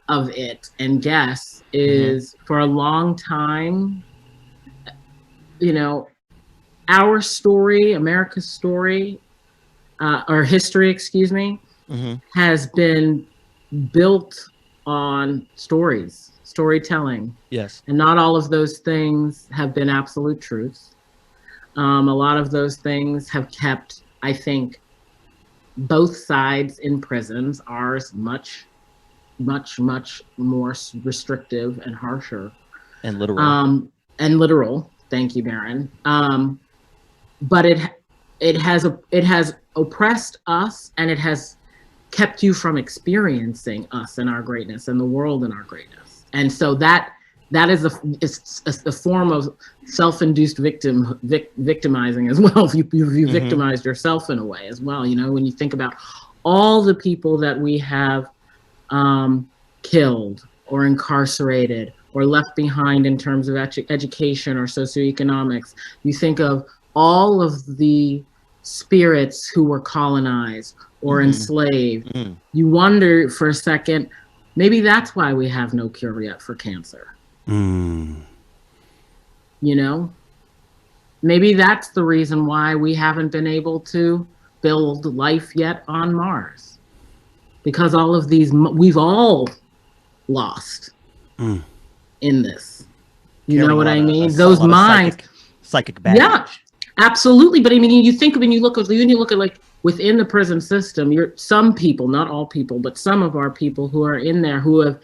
of it and guess is for a long time, you know, our story, America's story, or history, excuse me, has been built on storytelling. Yes. And not all of those things have been absolute truths. A lot of those things have kept, I think, both sides in prisons, ours much more restrictive and harsher. And literal. Thank you, Baron. But it has oppressed us, and it has kept you from experiencing us and our greatness and the world and our greatness. And so that is a form of self-induced victimizing as well. You victimized yourself in a way as well. You know, when you think about all the people that we have killed or incarcerated or left behind in terms of education or socioeconomics, you think of all of the spirits who were colonized or enslaved. You wonder for a second, maybe that's why we have no cure yet for cancer. You know, maybe that's the reason why we haven't been able to build life yet on Mars, because all of these we've all lost in this. You know what I mean? Those minds, psychic baggage. Yeah, absolutely. But I mean, you think of, when you look at like within the prison system, some people, not all people, but some of our people who are in there who have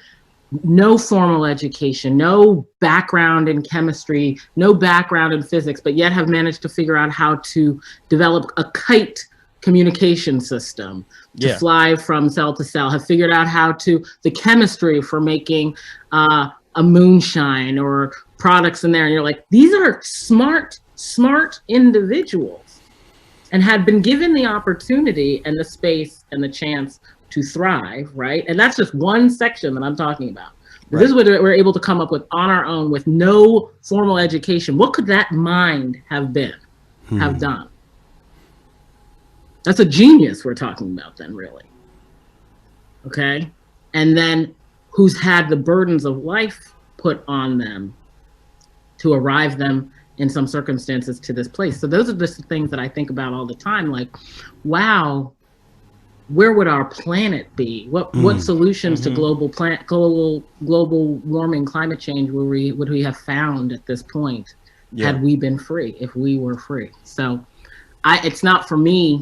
no formal education, no background in chemistry, no background in physics, but yet have managed to figure out how to develop a kite communication system to fly from cell to cell, have figured out how to, the chemistry for making a moonshine or products in there. And you're like, these are smart individuals and had been given the opportunity and the space and the chance to thrive, right? And that's just one section that I'm talking about. Right. This is what we're able to come up with on our own with no formal education. What could that mind have been, have done? That's a genius we're talking about then, really. Okay? And then who's had the burdens of life put on them to arrive them in some circumstances to this place. So those are the things that I think about all the time. Like, wow, where would our planet be? What solutions to global warming, climate change would we have found at this point had we been free, if we were free? So it's not for me.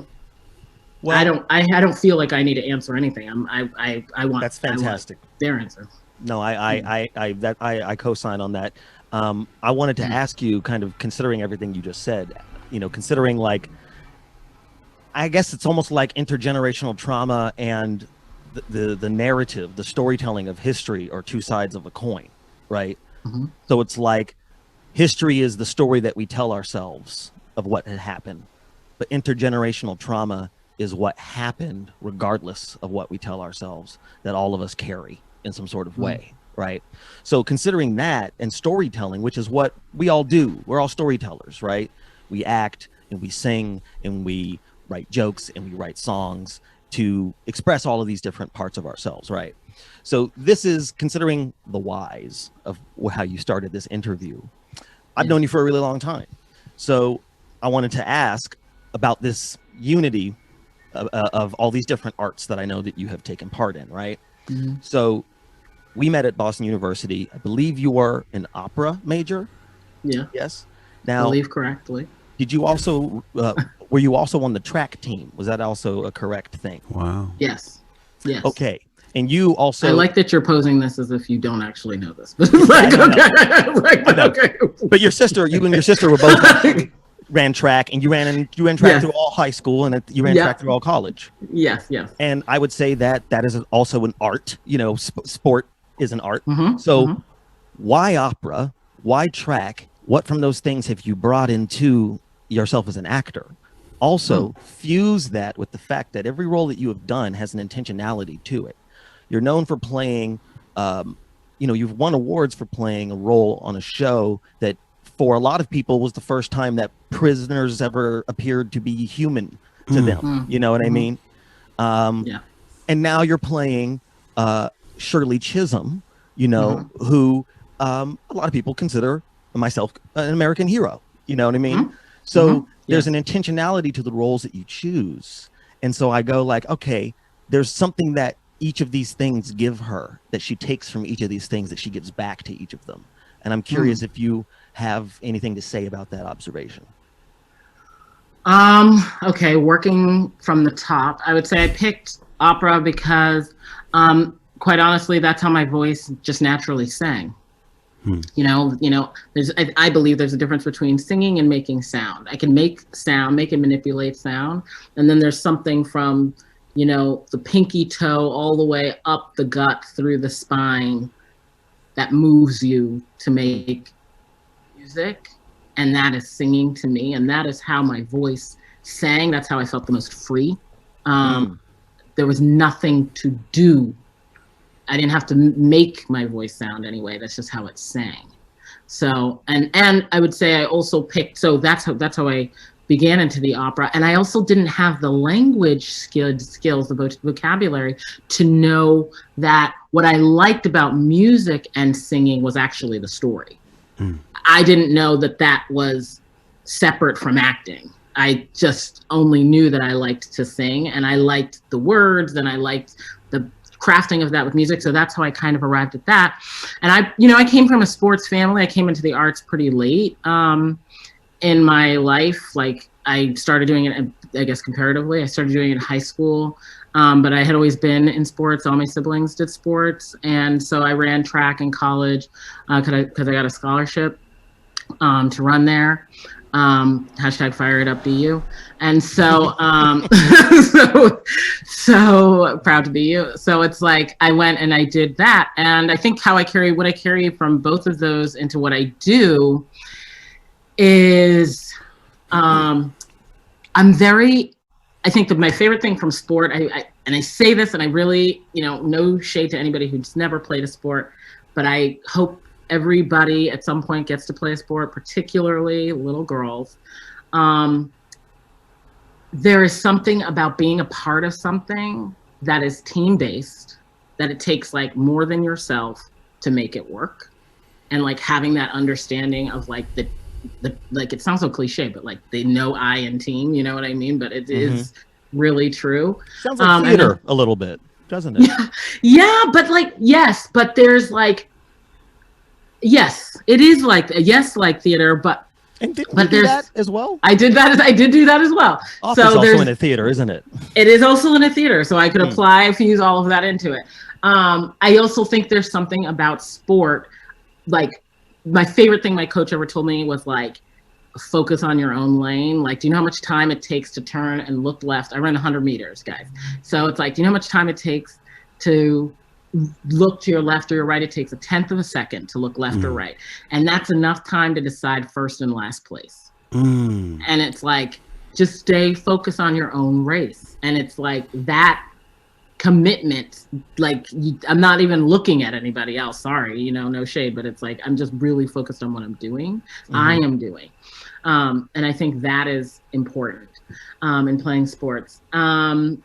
Well, I don't feel like I need to answer anything. I want. That's fantastic. Their answer. No, I co-sign on that. I wanted to ask you, kind of considering everything you just said, considering like, I guess it's almost like intergenerational trauma and the narrative, the storytelling of history are two sides of a coin, right? Mm-hmm. So it's like history is the story that we tell ourselves of what had happened, but intergenerational trauma is what happened regardless of what we tell ourselves, that all of us carry in some sort of way, right? So considering that and storytelling, which is what we all do, we're all storytellers, right? We act and we sing and we write jokes and we write songs to express all of these different parts of ourselves, right? So this is considering the whys of how you started this interview. I've known you for a really long time. So I wanted to ask about this unity of all these different arts that I know that you have taken part in, right? Mm-hmm. So we met at Boston University. I believe you were an opera major. Yeah. Yes. Now, I believe correctly. Did you also, were you also on the track team? Was that also a correct thing? Wow. Yes. Yes. Okay. And you also. I like that you're posing this as if you don't actually know this. But like, okay. But you and your sister were both ran track, and you ran track through all high school, and you ran track through all college. Yes. Yes. And I would say that is also an art. Sport is an art. Mm-hmm. So why opera? Why track? What from those things have you brought into yourself as an actor? Also, fuse that with the fact that every role that you have done has an intentionality to it. You're known for playing, you've won awards for playing a role on a show that for a lot of people was the first time that prisoners ever appeared to be human to them. You know what I mean? And now you're playing Shirley Chisholm, who a lot of people consider myself an American hero. You know what I mean? So there's an intentionality to the roles that you choose. And so I go like, okay, there's something that each of these things give her that she takes from each of these things that she gives back to each of them. And I'm curious if you have anything to say about that observation. Okay, working from the top, I would say I picked opera because quite honestly, that's how my voice just naturally sang. I believe there's a difference between singing and making sound. I can make sound, make and manipulate sound. And then there's something from, the pinky toe all the way up the gut through the spine that moves you to make music. And that is singing to me. And that is how my voice sang. That's how I felt the most free. There was nothing to do. I didn't have to make my voice sound anyway. That's just how it sang. So, and I would say I also picked, so that's how I began into the opera. And I also didn't have the language skills, the vocabulary to know that what I liked about music and singing was actually the story. I didn't know that was separate from acting. I just only knew that I liked to sing and I liked the words and I liked the crafting of that with music. So that's how I kind of arrived at that. And I came from a sports family. I came into the arts pretty late in my life. Like I started doing it I guess comparatively. I started doing it in high school, but I had always been in sports. All my siblings did sports, and so I ran track in college because I got a scholarship to run there. Hashtag fire it up BU. And so, so proud to be you. So it's like, I went and I did that. And I think what I carry from both of those into what I do is, I think that my favorite thing from sport, and I say this and I really, no shade to anybody who's never played a sport, but I hope everybody at some point gets to play a sport, particularly little girls. There is something about being a part of something that is team-based, that it takes like more than yourself to make it work. And like having that understanding of like the like, it sounds so cliche, but like they know I in team, you know what I mean? But it is really true. Sounds like theater a little bit, doesn't it? Yeah, but like, yes, but there's like, yes, it is like theater, but did you do that as well? I did do that as well. Office so also in a theater, isn't it? It is also in a theater, so I could apply, fuse all of that into it. I also think there's something about sport, like my favorite thing my coach ever told me was like, focus on your own lane. Like, do you know how much time it takes to turn and look left? I ran 100 meters, guys. So it's like, do you know how much time it takes to look to your left or your right? It takes 1/10 of a second to look left or right. And that's enough time to decide first and last place. And it's like, just stay focused on your own race. And it's like that commitment, like I'm not even looking at anybody else. Sorry, no shade, but it's like, I'm just really focused on what I'm doing. I am doing. And I think that is important in playing sports. And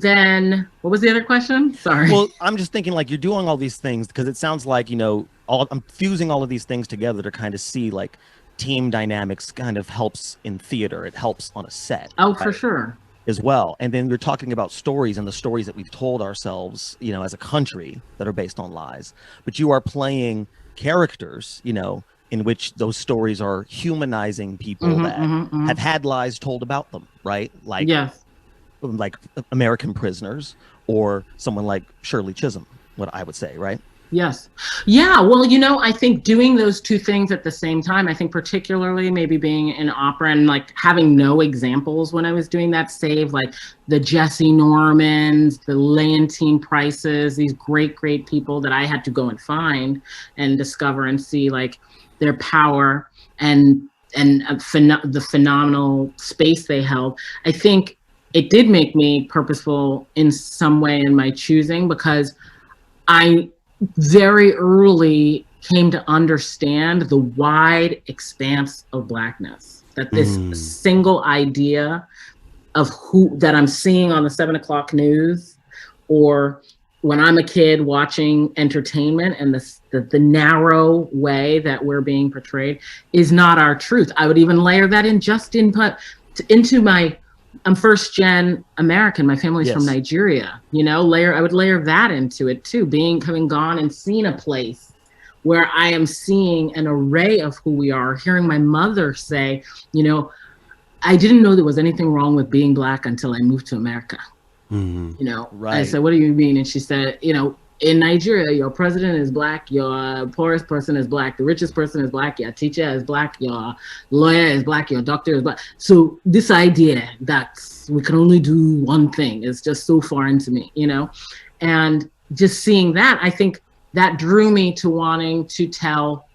then what was the other question? Sorry. Well, I'm just thinking like you're doing all these things because it sounds like, I'm fusing all of these things together to kind of see like team dynamics kind of helps in theater. It helps on a set. Oh, for sure. As well. And then we're talking about stories and the stories that we've told ourselves, as a country that are based on lies. But you are playing characters, in which those stories are humanizing people that have had lies told about them, right? Like, like American prisoners or someone like Shirley Chisholm, what I would say, right? Yes. Yeah. Well, I think doing those two things at the same time, I think particularly maybe being in opera and like having no examples when I was doing that, save like the Jesse Normans, the Leontine Prices, these great, great people that I had to go and find and discover and see like their power and the phenomenal space they held. I think it did make me purposeful in some way in my choosing, because I very early came to understand the wide expanse of Blackness, that this single idea of that I'm seeing on the 7 o'clock news, or when I'm a kid watching entertainment, and the narrow way that we're being portrayed is not our truth. I would even layer that in into my, I'm first gen American. My family's from Nigeria, I would layer that into it too. Having gone and seen a place where I am seeing an array of who we are, hearing my mother say, I didn't know there was anything wrong with being Black until I moved to America. Right. I said, what do you mean? And she said, in Nigeria, your president is Black, your poorest person is Black, the richest person is Black, your teacher is Black, your lawyer is Black, your doctor is Black. So this idea that we can only do one thing is just so foreign to me, and just seeing that, I think that drew me to wanting to tell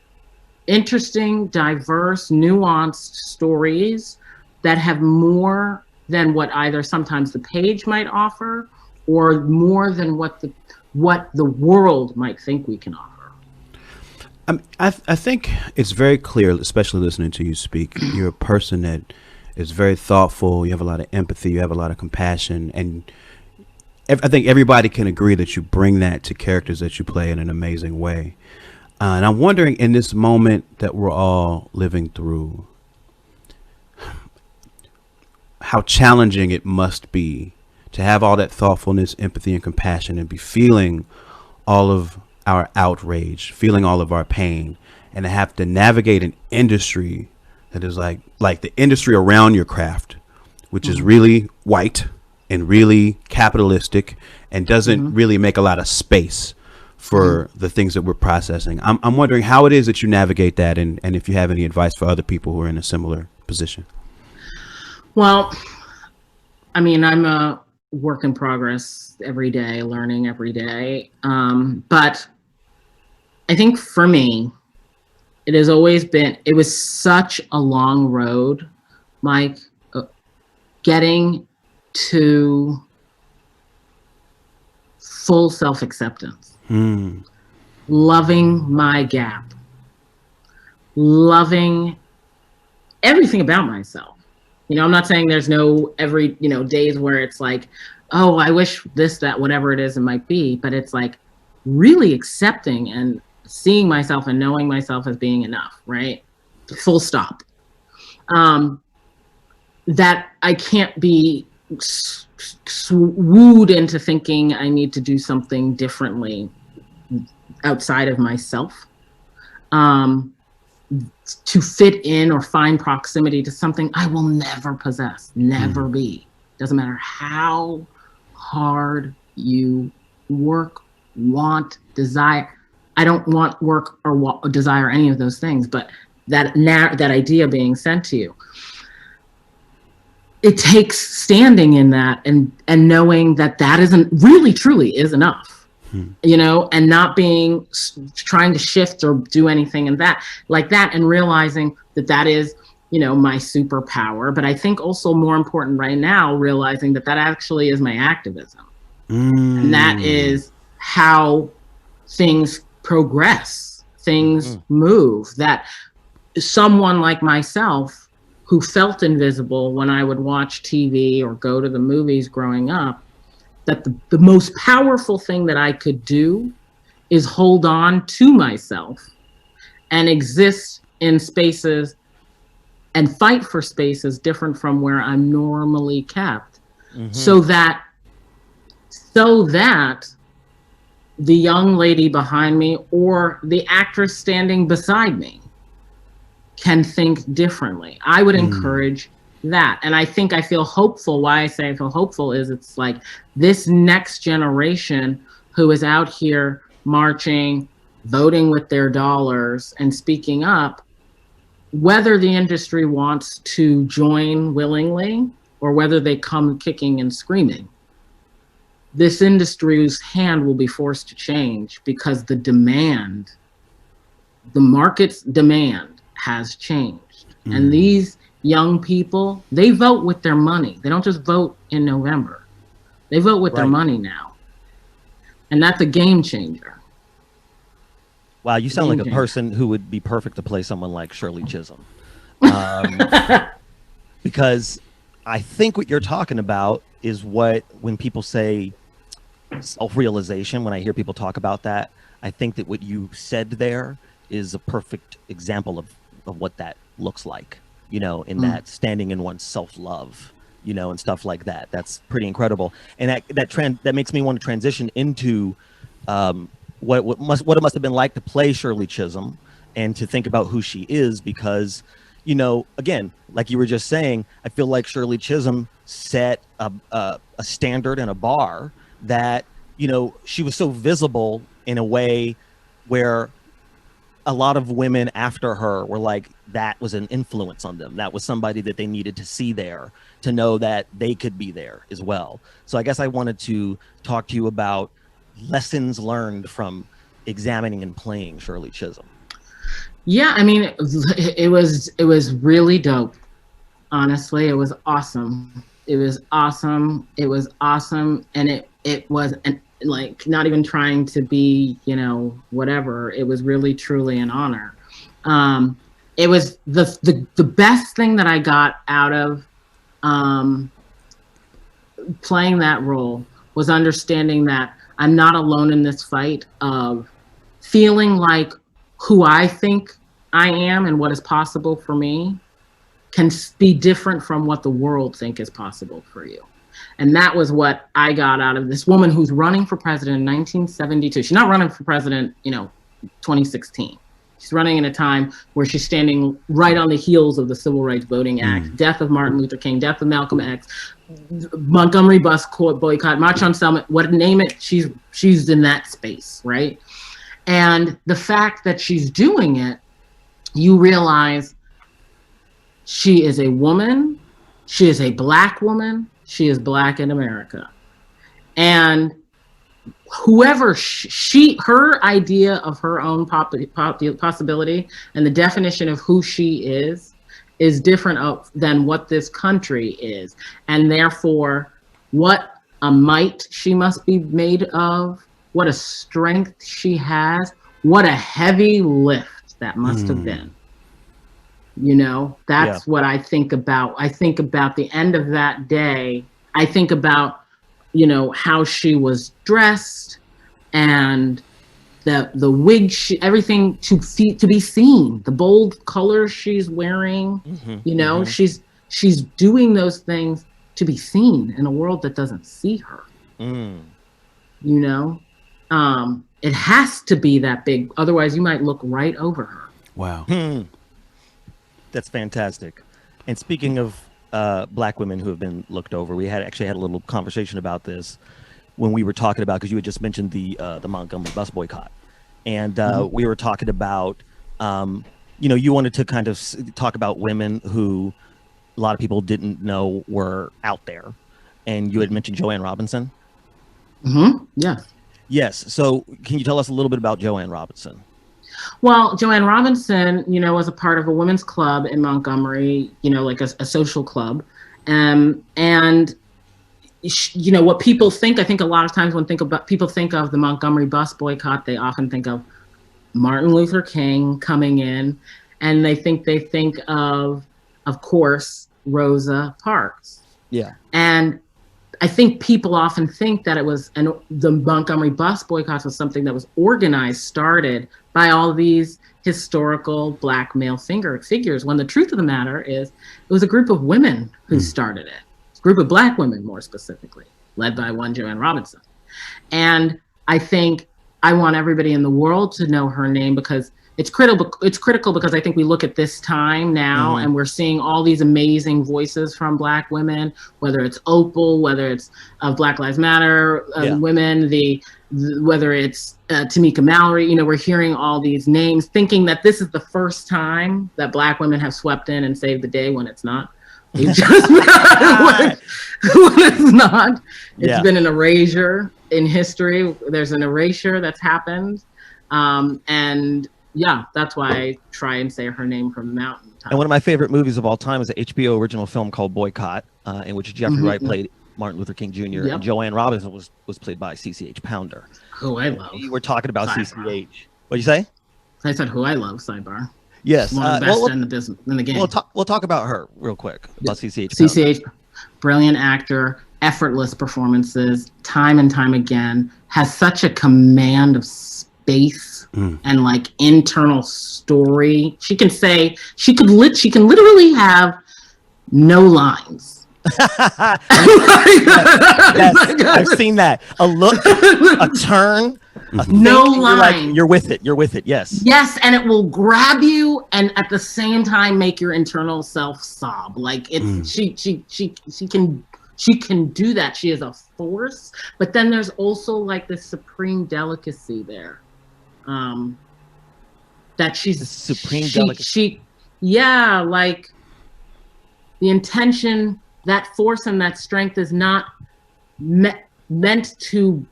interesting, diverse, nuanced stories that have more than what either sometimes the page might offer, or more than what the world might think we can offer. I think it's very clear, especially listening to you speak, you're a person that is very thoughtful, you have a lot of empathy, you have a lot of compassion, and I think everybody can agree that you bring that to characters that you play in an amazing way. And I'm wondering, in this moment that we're all living through, how challenging it must be to have all that thoughtfulness, empathy, and compassion, and be feeling all of our outrage, feeling all of our pain, and to have to navigate an industry that is like the industry around your craft, which is really white and really capitalistic and doesn't really make a lot of space for the things that we're processing. I'm wondering how it is that you navigate that, and if you have any advice for other people who are in a similar position. Well, I mean, I'm a work in progress every day, learning every day. But I think for me, it has always been, it was such a long road, Mike, getting to full self-acceptance, loving my gap, loving everything about myself. You know, I'm not saying there's no every, you know, days where it's like, oh, I wish this, that, whatever it is it might be, but it's like really accepting and seeing myself and knowing myself as being enough, right? Full stop. That I can't be wooed into thinking I need to do something differently outside of myself. To fit in or find proximity to something I will never possess, never be. Doesn't matter how hard you work, want, desire. I don't want, work, or desire any of those things, but that idea being sent to you, it takes standing in that and knowing that that isn't really truly is enough. You know, and not being trying to shift or do anything in that like that, and realizing that that is, you know, my superpower. But I think also more important right now, realizing that that actually is my activism. And that is how things progress, things move. That someone like myself who felt invisible when I would watch TV or go to the movies growing up, that the most powerful thing that I could do is hold on to myself and exist in spaces and fight for spaces different from where I'm normally kept, so that the young lady behind me or the actress standing beside me can think differently. I would encourage that. And I think I feel hopeful. Why I say I feel hopeful is it's like this next generation who is out here marching, voting with their dollars and speaking up, whether the industry wants to join willingly or whether they come kicking and screaming, this industry's hand will be forced to change because the market's demand has changed. And these young people, they vote with their money. They don't just vote in November. They vote with their money now. And that's a game changer. Wow, you sound like a person who would be perfect to play someone like Shirley Chisholm. Because I think what you're talking about is what, when people say self-realization, when I hear people talk about that, I think that what you said there is a perfect example of what that looks like. You know, in that standing in one's self-love, you know, and stuff like that. That's pretty incredible. And that makes me want to transition into what it must have been like to play Shirley Chisholm and to think about who she is, because, you know, again, like you were just saying, I feel like Shirley Chisholm set a standard and a bar that, you know, she was so visible in a way where a lot of women after her were like, that was an influence on them. That was somebody that they needed to see there to know that they could be there as well. So I guess I wanted to talk to you about lessons learned from examining and playing Shirley Chisholm. Yeah, I mean, it was really dope. Honestly, it was awesome. It was awesome. It was awesome. And it was like not even trying to be, you know, whatever. It was really truly an honor. It was the best thing that I got out of playing that role was understanding that I'm not alone in this fight of feeling like who I think I am and what is possible for me can be different from what the world think is possible for you. And that was what I got out of this woman who's running for president in 1972. She's not running for president, you know, 2016. She's running in a time where she's standing right on the heels of the Civil Rights Voting Act, death of Martin Luther King, death of Malcolm X, Montgomery bus boycott, March on Selma, what name it, she's in that space, right? And the fact that she's doing it, you realize she is a woman, she is a Black woman, she is Black in America. And whoever her idea of her own possibility and the definition of who she is different than what this country is. And therefore, what a might she must be made of, what a strength she has, what a heavy lift that must have been. You know, that's what I think about. I think about the end of that day. I think about, you know, how she was dressed and the wig, everything to be seen, the bold colors she's wearing, you know, she's doing those things to be seen in a world that doesn't see her. You know, it has to be that big. Otherwise you might look right over her. Wow. That's fantastic. And speaking of Black women who have been looked over, we actually had a little conversation about this when we were talking about, because you had just mentioned the Montgomery bus boycott, and we were talking about, you know, you wanted to kind of talk about women who a lot of people didn't know were out there, and you had mentioned Joanne Robinson. Yes. So can you tell us a little bit about Joanne Robinson? Well, Joanne Robinson, you know, was a part of a women's club in Montgomery, you know, like a social club. And, you know, what people think, I think a lot of times when people think of the Montgomery bus boycott, they often think of Martin Luther King coming in, and they think of course, Rosa Parks. Yeah. And I think people often think that it was, and the Montgomery bus boycott was something that was organized, started by all these historical Black male figures, when the truth of the matter is it was a group of women who started it. It's a group of Black women, more specifically, led by one Joanne Robinson. And I think I want everybody in the world to know her name, because it's critical because I think we look at this time now and we're seeing all these amazing voices from Black women, whether it's Opal, whether it's Black Lives Matter women, whether it's Tamika Mallory, you know, we're hearing all these names thinking that this is the first time that Black women have swept in and saved the day, when it's not. When it's not. It's been an erasure in history. There's an erasure that's happened. And yeah, that's why I try and say her name from the mountain. And one of my favorite movies of all time is an HBO original film called Boycott, in which Jeffrey Wright played Martin Luther King Jr. And Joanne Robinson was played by CCH Pounder. Who I love. We were talking about CCH. What'd you say? I said who I love, sidebar. Yes. One of the best in the business, in the game. We'll talk about her real quick, about CCH Pounder. CCH, brilliant actor, effortless performances, time and time again, has such a command of space and like internal story. She can literally have no lines. Yes, I've seen that. A look, a turn, no line. You're with it. Yes. Yes, and it will grab you, and at the same time make your internal self sob. Like it's she can do that. She is a force, but then there's also like this supreme delicacy there. That she's the supreme delicacy. Like the intention, that force and that strength is not meant to.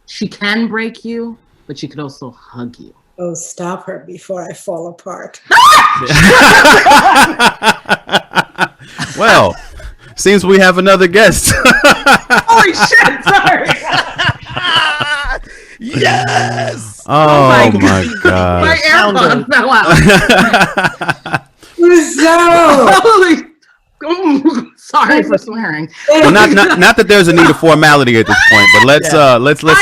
She can break you, but she could also hug you. Oh, stop her before I fall apart. Well, seems we have another guest. Holy shit! Sorry. Yes. Oh my God. My AirPod fell out. Uzo! Holy. Sorry for swearing. Well, not that there's a need of formality at this point, but let's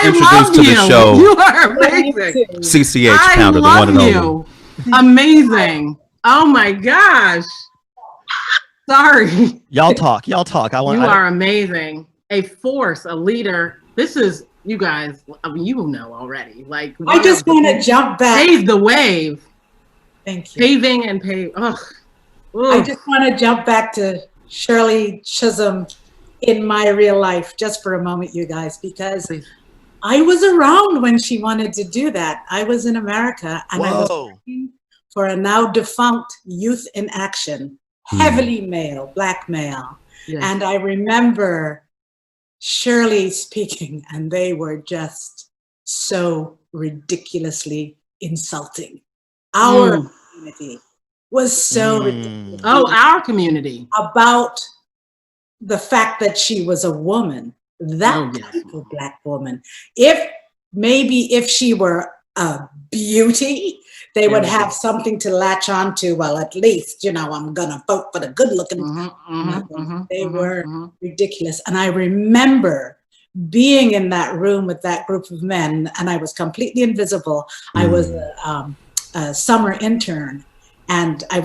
introduce to the show. You are amazing. CCH Pounder, the one and only. Amazing. Oh my gosh. Sorry. Y'all talk. You are amazing. A force, a leader. This is You guys, I mean, you know already. Like, I just want to jump back. Pave the wave. Thank you. Paving and pave. Ugh. I just want to jump back to Shirley Chisholm in my real life just for a moment, you guys, because I was around when she wanted to do that. I was in America and I was working for a now defunct Youth in Action, heavily male, black male. Yes. And I remember Shirley speaking, and they were just so ridiculously insulting. Our community was so ridiculous. Oh, our community. About the fact that she was a woman, that type of black woman. If she were a beauty, they would have something to latch on to. Well, at least, you know, I'm going to vote for the good looking. They were ridiculous. And I remember being in that room with that group of men, and I was completely invisible. I was a summer intern, and I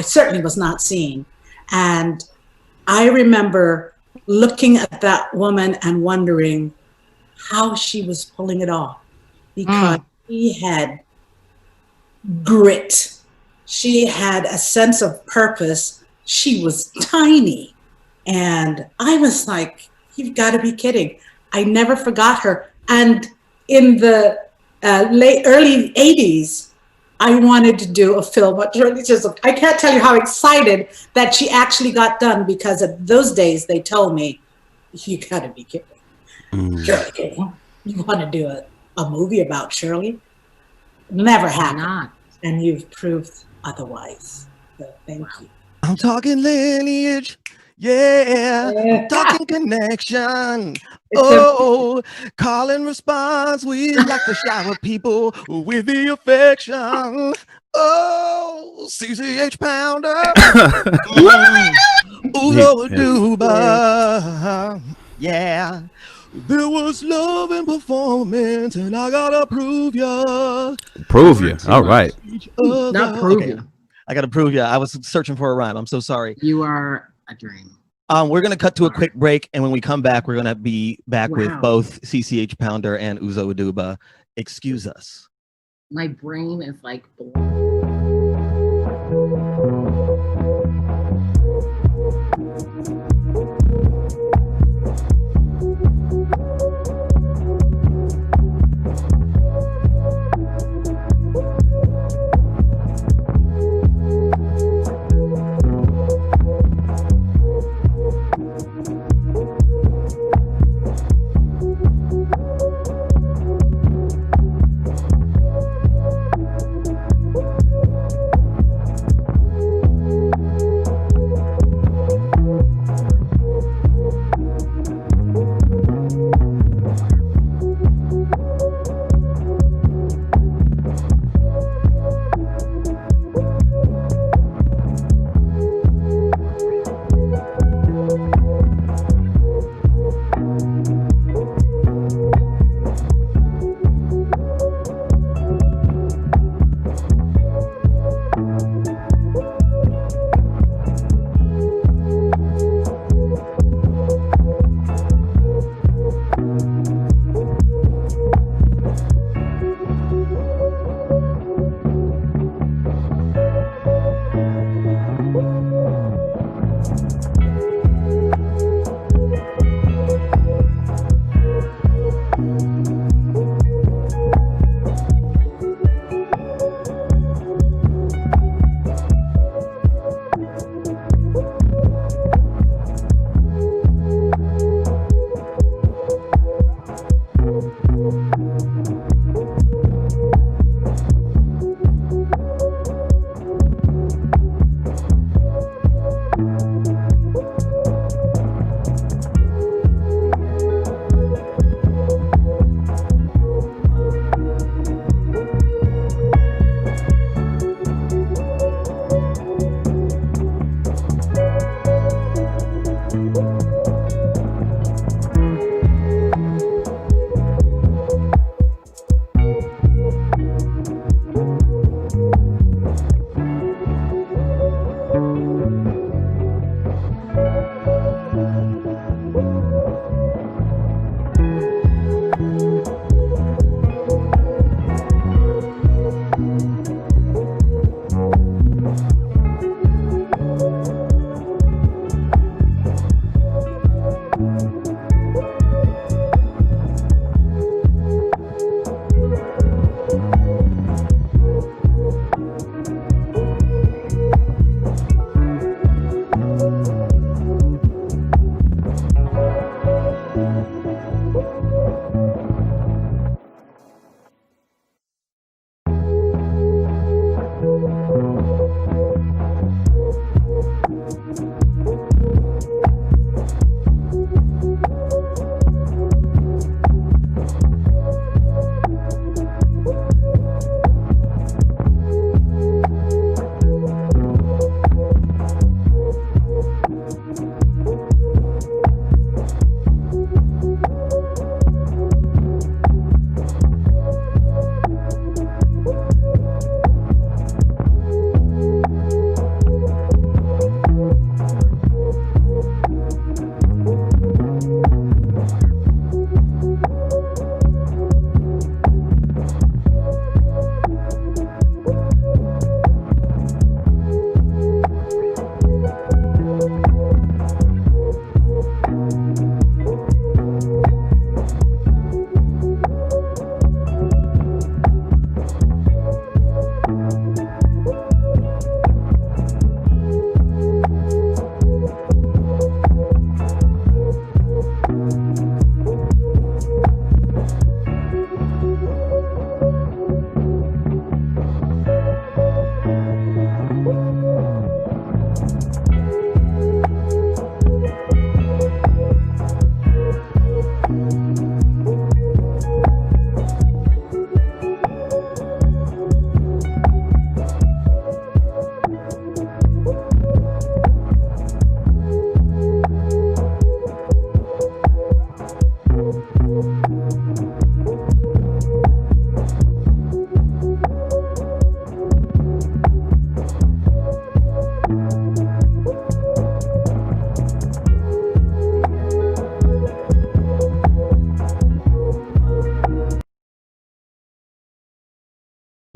certainly was not seen. And I remember looking at that woman and wondering how she was pulling it off, because she had grit. She had a sense of purpose. She was tiny. And I was like, you've got to be kidding. I never forgot her. And in the early 80s, I wanted to do a film. I can't tell you how excited that she actually got done, because of those days they told me, you got to be kidding. Shirley, you want to do a movie about Shirley? Never happened. And you've proved otherwise. So thank you. I'm talking lineage. Yeah. I'm talking connection. Call and response. We like to shower people with the affection. CCH Pounder. Uzo Aduba. Yeah. There was love and performance, and I gotta prove ya. Prove you. All right. Not prove you. I gotta prove ya. I was searching for a rhyme. I'm so sorry. You are a dream. We're gonna cut to a quick break, and when we come back, we're gonna be back with both CCH Pounder and Uzo Aduba. Excuse us. My brain is like.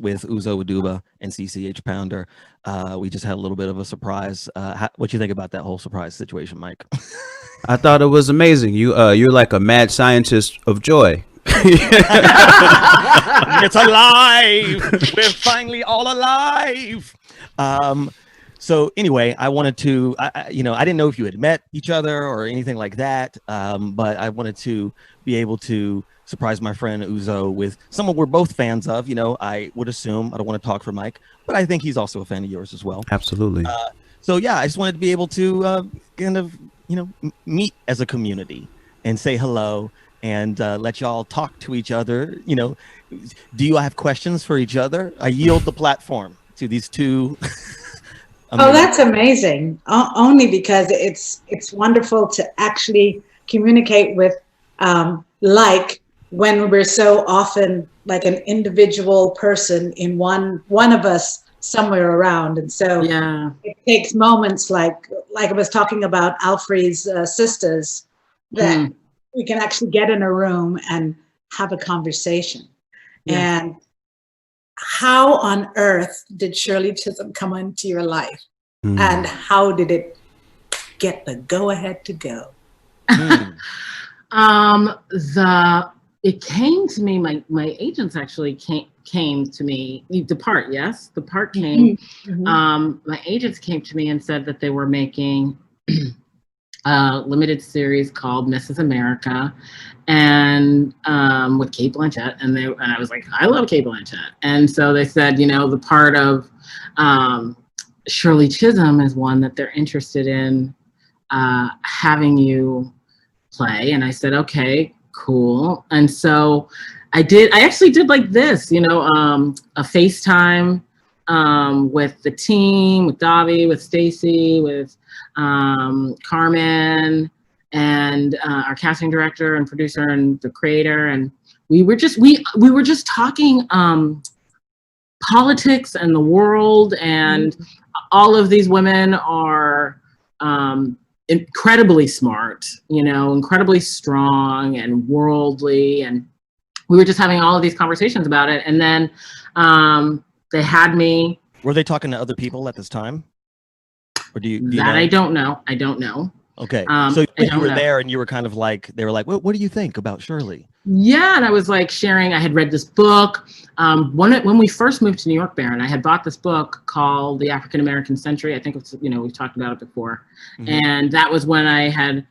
with Uzo Aduba and CCH Pounder. We just had a little bit of a surprise. What you think about that whole surprise situation, Mike? I thought it was amazing. You're like a mad scientist of joy. It's alive. We're finally all alive. So anyway, I wanted to, I didn't know if you had met each other or anything like that, but I wanted to be able to surprise my friend Uzo with someone we're both fans of. I would assume, I don't want to talk for Mike, but I think he's also a fan of yours as well. Absolutely. So yeah, I just wanted to be able to kind of, meet as a community and say hello and let y'all talk to each other. Do you have questions for each other? I yield the platform to these two. Oh, that's amazing. Only because it's wonderful to actually communicate with, like when we're so often like an individual person in one of us somewhere around. And so it takes moments like I was talking about Alfred's sisters, that we can actually get in a room and have a conversation. Yeah. And how on earth did Shirley Chisholm come into your life? And how did it get the go-ahead to go? It came to me, my agents actually came to me. The part came. My agents came to me and said that they were making a limited series called Mrs. America, and with Cate Blanchett, and I was like, I love Cate Blanchett, and so they said, the part of Shirley Chisholm is one that they're interested in having you play, and I said, okay, cool. And so I actually did like this, a FaceTime with the team, with Davi, with Stacy, with Carmen, and our casting director and producer and the creator, and we were just talking politics and the world, and all of these women are incredibly smart, incredibly strong and worldly, and we were just having all of these conversations about it. And then they had me. Were they talking to other people at this time? Or do you know? I don't know. Okay. So you were there and you were kind of like, they were like, what do you think about Shirley? Yeah. And I was like sharing, I had read this book. When we first moved to New York, Baron, I had bought this book called The African American Century. I think it's, we've talked about it before. And that was when I had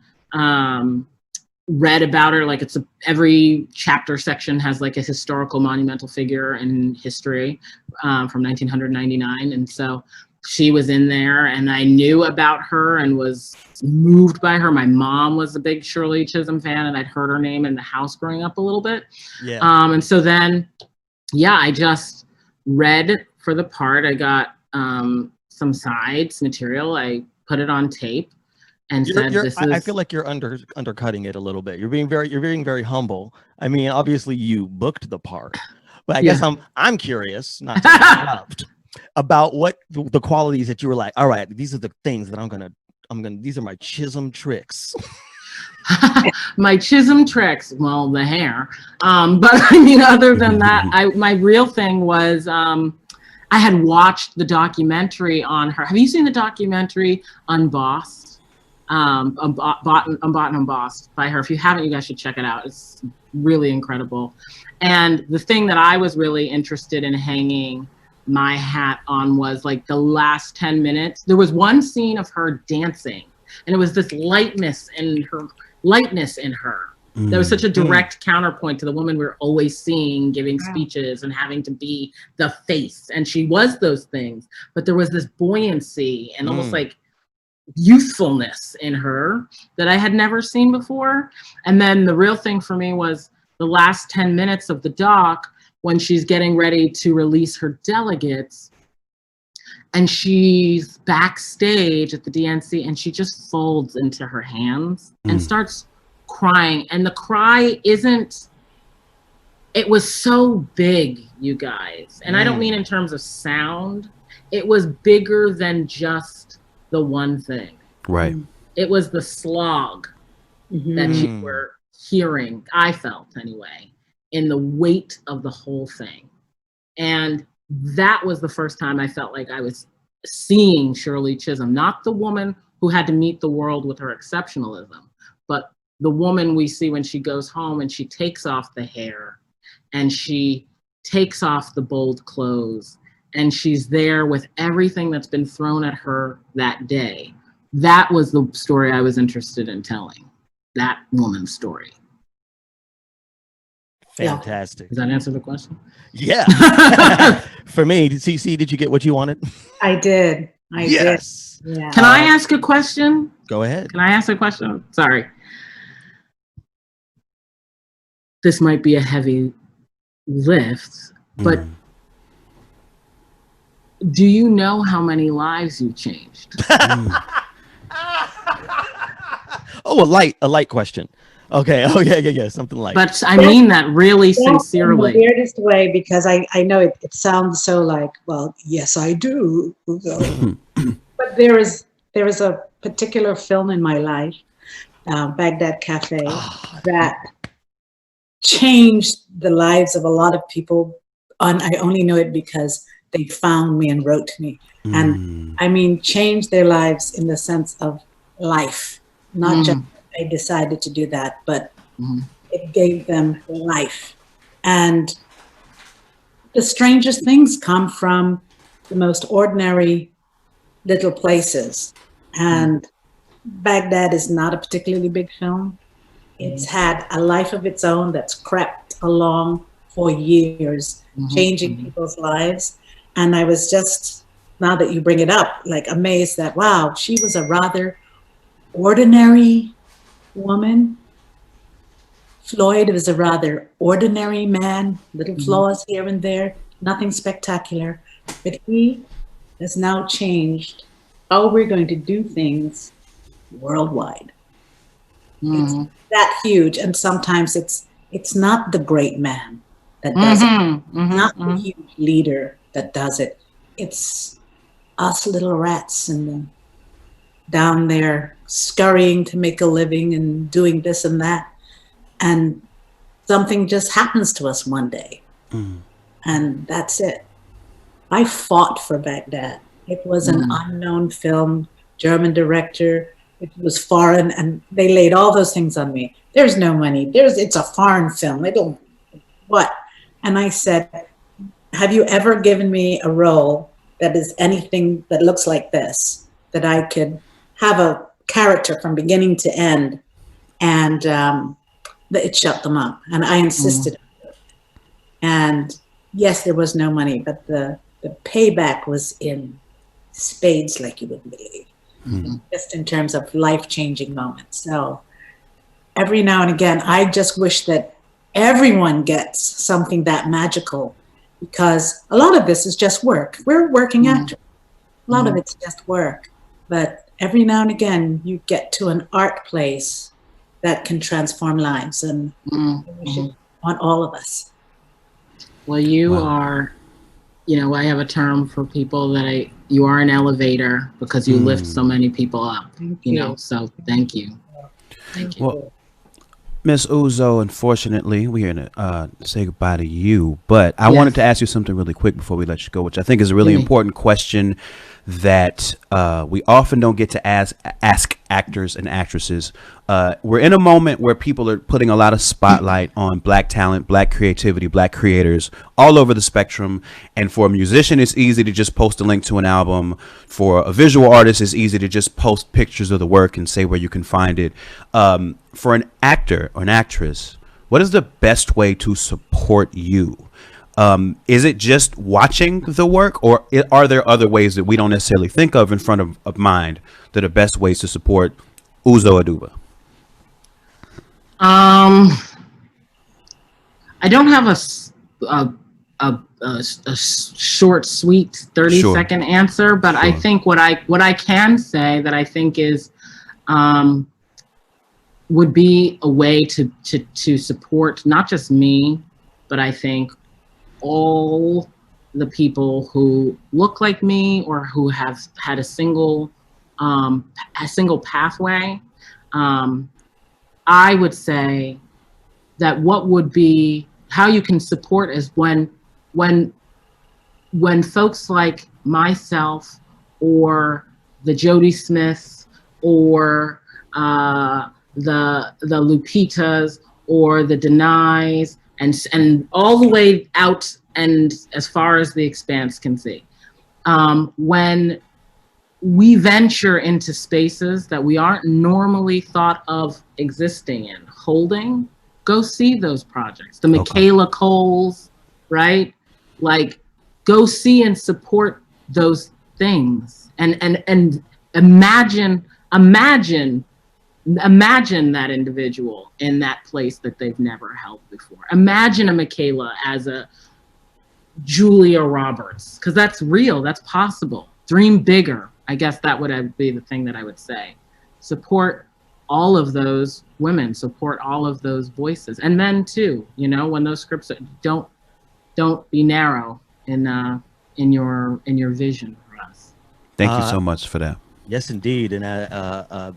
read about her. Like every chapter section has like a historical monumental figure in history from 1999. And so she was in there, and I knew about her and was moved by her. My mom was a big Shirley Chisholm fan, and I'd heard her name in the house growing up a little bit. Yeah. And so then, I just read for the part. I got some sides material. I put it on tape and said, I feel like you're undercutting it a little bit. You're being very humble. I mean, obviously you booked the part, but I guess I'm curious, not to be loved, about what the qualities that you were like, all right, these are the things that I'm gonna these are my Chisholm tricks. My Chisholm tricks, well, the hair, but I mean, other than that, my real thing was I had watched the documentary on her. Have you seen the documentary Unbossed? Unbought and Unbossed by her. If you haven't, you guys should check it out. It's really incredible. And the thing that I was really interested in hanging my hat on was like the last 10 minutes. There was one scene of her dancing, and it was this lightness in her. That was such a direct counterpoint to the woman we're always seeing giving speeches and having to be the face. And she was those things, but there was this buoyancy and almost like youthfulness in her that I had never seen before. And then the real thing for me was the last 10 minutes of the doc, when she's getting ready to release her delegates, and she's backstage at the DNC, and she just folds into her hands and starts crying. And the cry it was so big, you guys. And I don't mean in terms of sound. It was bigger than just the one thing. Right. It was the slog that you were hearing, I felt anyway, in the weight of the whole thing. And that was the first time I felt like I was seeing Shirley Chisholm, not the woman who had to meet the world with her exceptionalism, but the woman we see when she goes home and she takes off the hair and she takes off the bold clothes and she's there with everything that's been thrown at her that day. That was the story I was interested in telling, that woman's story. Fantastic. Does that answer the question? Yeah. For me, CC, did you get what you wanted? I did. Yes. Did. Yeah. Can I ask a question? Go ahead. Can I ask a question? Sorry. This might be a heavy lift, but do you know how many lives you changed? Oh, a light question. Okay. Oh, yeah. Something like. But I mean that really sincerely. In the weirdest way, because I know it sounds so like, well, yes, I do. But there is a particular film in my life, Baghdad Cafe, that changed the lives of a lot of people. I only know it because they found me and wrote me. And I mean, changed their lives in the sense of life, not just they decided to do that, but it gave them life. And the strangest things come from the most ordinary little places. And Baghdad is not a particularly big film. It's had a life of its own that's crept along for years, changing people's lives. And I was just, now that you bring it up, like amazed that, wow, she was a rather ordinary woman. Floyd was a rather ordinary man, little flaws here and there, nothing spectacular. But he has now changed how we're going to do things worldwide. It's that huge, and sometimes it's not the great man that does it, not the huge leader that does it. It's us little rats and down there scurrying to make a living and doing this and that, and something just happens to us one day, and that's it. I fought for Baghdad. It was an unknown film, German director. It was foreign, and they laid all those things on me. There's no money. It's a foreign film. They don't, what? And I said, have you ever given me a role that is anything that looks like this, that I could have a character from beginning to end? And it shut them up. And I insisted. And yes, there was no money, but the payback was in spades like you wouldn't believe. Just in terms of life-changing moments. So every now and again, I just wish that everyone gets something that magical, because a lot of this is just work. We're working actors. A lot of it's just work. But every now and again, you get to an art place that can transform lives, and we should want all of us. Well, you are, I have a term for people that you are an elevator because you lift so many people up, so thank you. Thank you. Well, Miss Uzo, unfortunately, we're going to say goodbye to you, but I wanted to ask you something really quick before we let you go, which I think is a really important question that we often don't get to ask actors and actresses. We're in a moment where people are putting a lot of spotlight on Black talent, Black creativity, Black creators all over the spectrum. And for a musician, it's easy to just post a link to an album. For a visual artist, it's easy to just post pictures of the work and say where you can find it. For an actor or an actress, what is the best way to support you? Is it just watching the work, or are there other ways that we don't necessarily think of in front of mind that are best ways to support Uzo Aduba? I don't have a short, sweet 30-second answer, but I think what I can say that I think is would be a way to support not just me, but I think all the people who look like me or who have had a single pathway. I would say that what would be how you can support is when when folks like myself or the Jody Smiths or the Lupitas or the Denies and all the way out and as far as the expanse can see, when we venture into spaces that we aren't normally thought of existing in, holding, go see those projects. The Michaela Coles, right? Like, go see and support those things, and imagine that individual in that place that they've never held before. Imagine a Michaela as a Julia Roberts, because that's real, that's possible. Dream bigger. I guess that would be the thing that I would say. Support all of those women, support all of those voices, and men too. You know, when those scripts don't be narrow in your vision for us. Thank you so much for that. Yes, indeed. And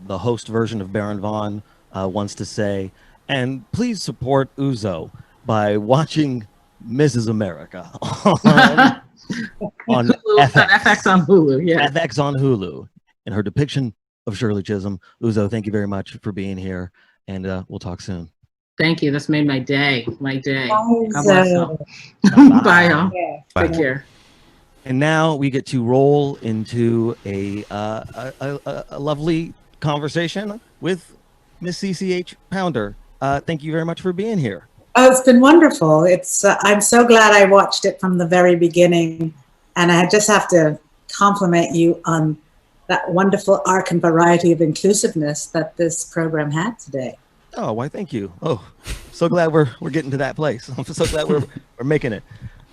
the host version of Baron Vaughn wants to say, and please support Uzo by watching Mrs. America on FX on Hulu. Yeah, FX on Hulu, and her depiction of Shirley Chisholm. Uzo, thank you very much for being here, and we'll talk soon. Thank you. This made my day. Bye, God bless y'all. Bye, y'all. Yeah. Take care. And now we get to roll into a lovely conversation with Miss CCH Pounder. Thank you very much for being here. Oh, it's been wonderful. It's I'm so glad I watched it from the very beginning, and I just have to compliment you on that wonderful arc and variety of inclusiveness that this program had today. Oh, why? Thank you. Oh, so glad we're getting to that place. I'm so glad we're making it.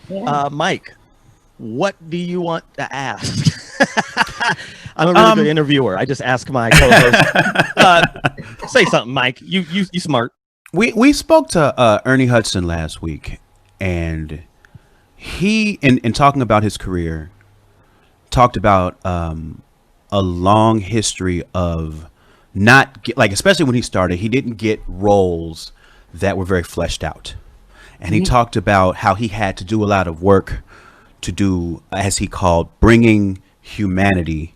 Yeah. Mike, what do you want to ask? I'm a really good interviewer. I just ask my co-host. Say something, Mike. You smart. We spoke to Ernie Hudson last week, and he, in talking about his career, talked about a long history of especially when he started, he didn't get roles that were very fleshed out. And he talked about how he had to do a lot of work to do, as he called, bringing humanity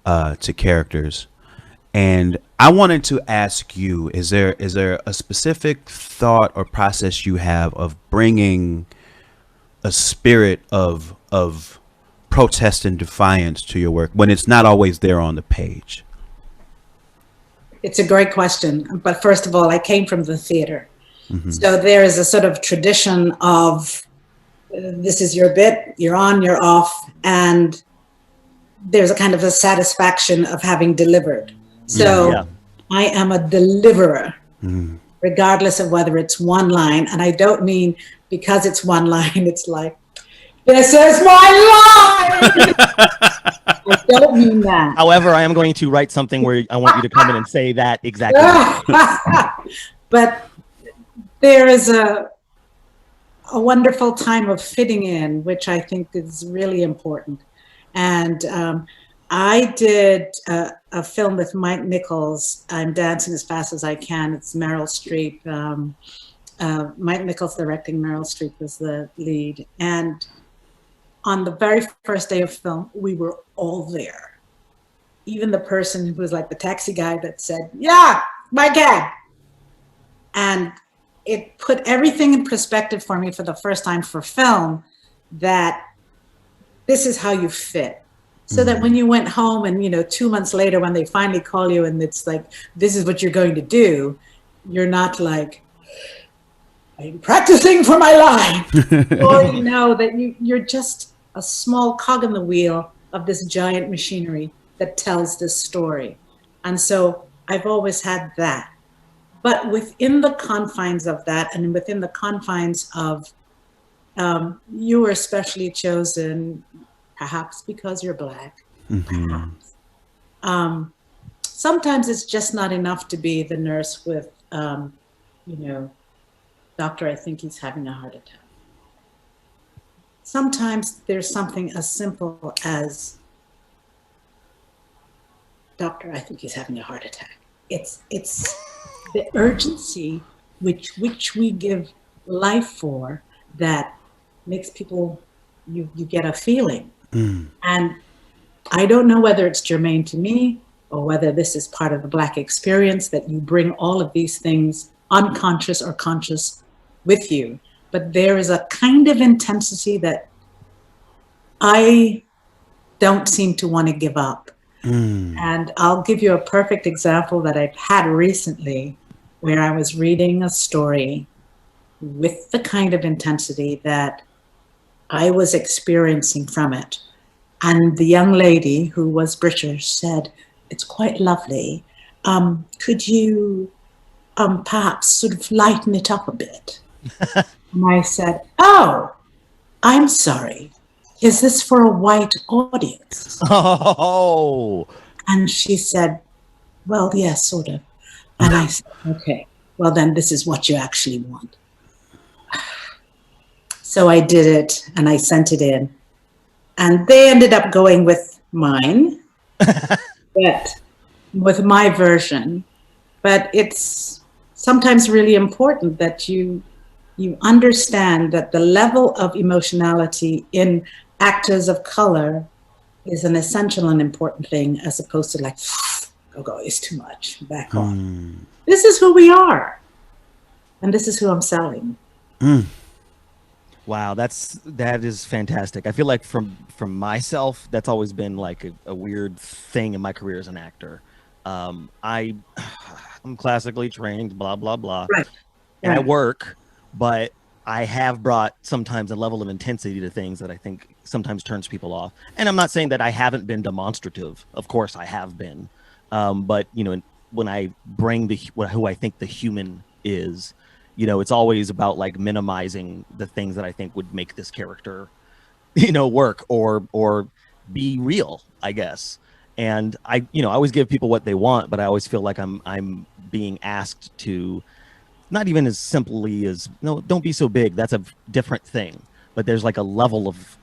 to characters. And I wanted to ask you, is there a specific thought or process you have of bringing a spirit of protest and defiance to your work when it's not always there on the page? It's a great question. But first of all, I came from the theater. Mm-hmm. So there is a sort of tradition of this is your bit, you're on, you're off, and there's a kind of a satisfaction of having delivered. So I am a deliverer, regardless of whether it's one line. And I don't mean because it's one line, it's like, this is my line! I don't mean that. However, I am going to write something where I want you to come in and say that exactly. But there is a wonderful time of fitting in, which I think is really important. And I did a film with Mike Nichols, I'm Dancing as Fast as I Can. It's Meryl Streep. Mike Nichols directing, Meryl Streep was the lead. And on the very first day of film, we were all there. Even the person who was like the taxi guy that said, yeah, my cab. And it put everything in perspective for me for the first time for film, that this is how you fit. So that when you went home and, 2 months later, when they finally call you and it's like, this is what you're going to do, you're not like, I'm practicing for my line. Or you know that you're just a small cog in the wheel of this giant machinery that tells this story. And so I've always had that. But within the confines of that, and within the confines of you were especially chosen, perhaps because you're Black, perhaps. Sometimes it's just not enough to be the nurse with, doctor, I think he's having a heart attack. Sometimes there's something as simple as, doctor, I think he's having a heart attack. It's the urgency which we give life for that makes people you get a feeling. And I don't know whether it's germane to me or whether this is part of the Black experience, that you bring all of these things, unconscious or conscious, with you. But there is a kind of intensity that I don't seem to want to give up. And I'll give you a perfect example that I've had recently, where I was reading a story with the kind of intensity that I was experiencing from it. And the young lady, who was British, said, "It's quite lovely. Could you perhaps sort of lighten it up a bit?" And I said, "Oh, I'm sorry. Is this for a white audience?" Oh. And she said, "Well, yes, sort of." And I said, "Okay, well then this is what you actually want." So I did it and I sent it in. And they ended up going with mine, but with my version. But it's sometimes really important that you understand that the level of emotionality in actors of color is an essential and important thing, as opposed to like, "Oh, it's too much, back on." This is who we are. And this is who I'm selling. Wow, that is fantastic. I feel like from myself, that's always been like a weird thing in my career as an actor. I'm classically trained, blah blah blah, Right. and I work, but I have brought sometimes a level of intensity to things that I think sometimes turns people off. And I'm not saying that I haven't been demonstrative. Of course, I have been, but you know, when I bring who I think the human is. You know, it's always about like minimizing the things that I think would make this character, you know, work or be real, I guess. And I always give people what they want, but I always feel like I'm being asked to, not even as simply as, no, don't be so big. That's a different thing. But there's like a level of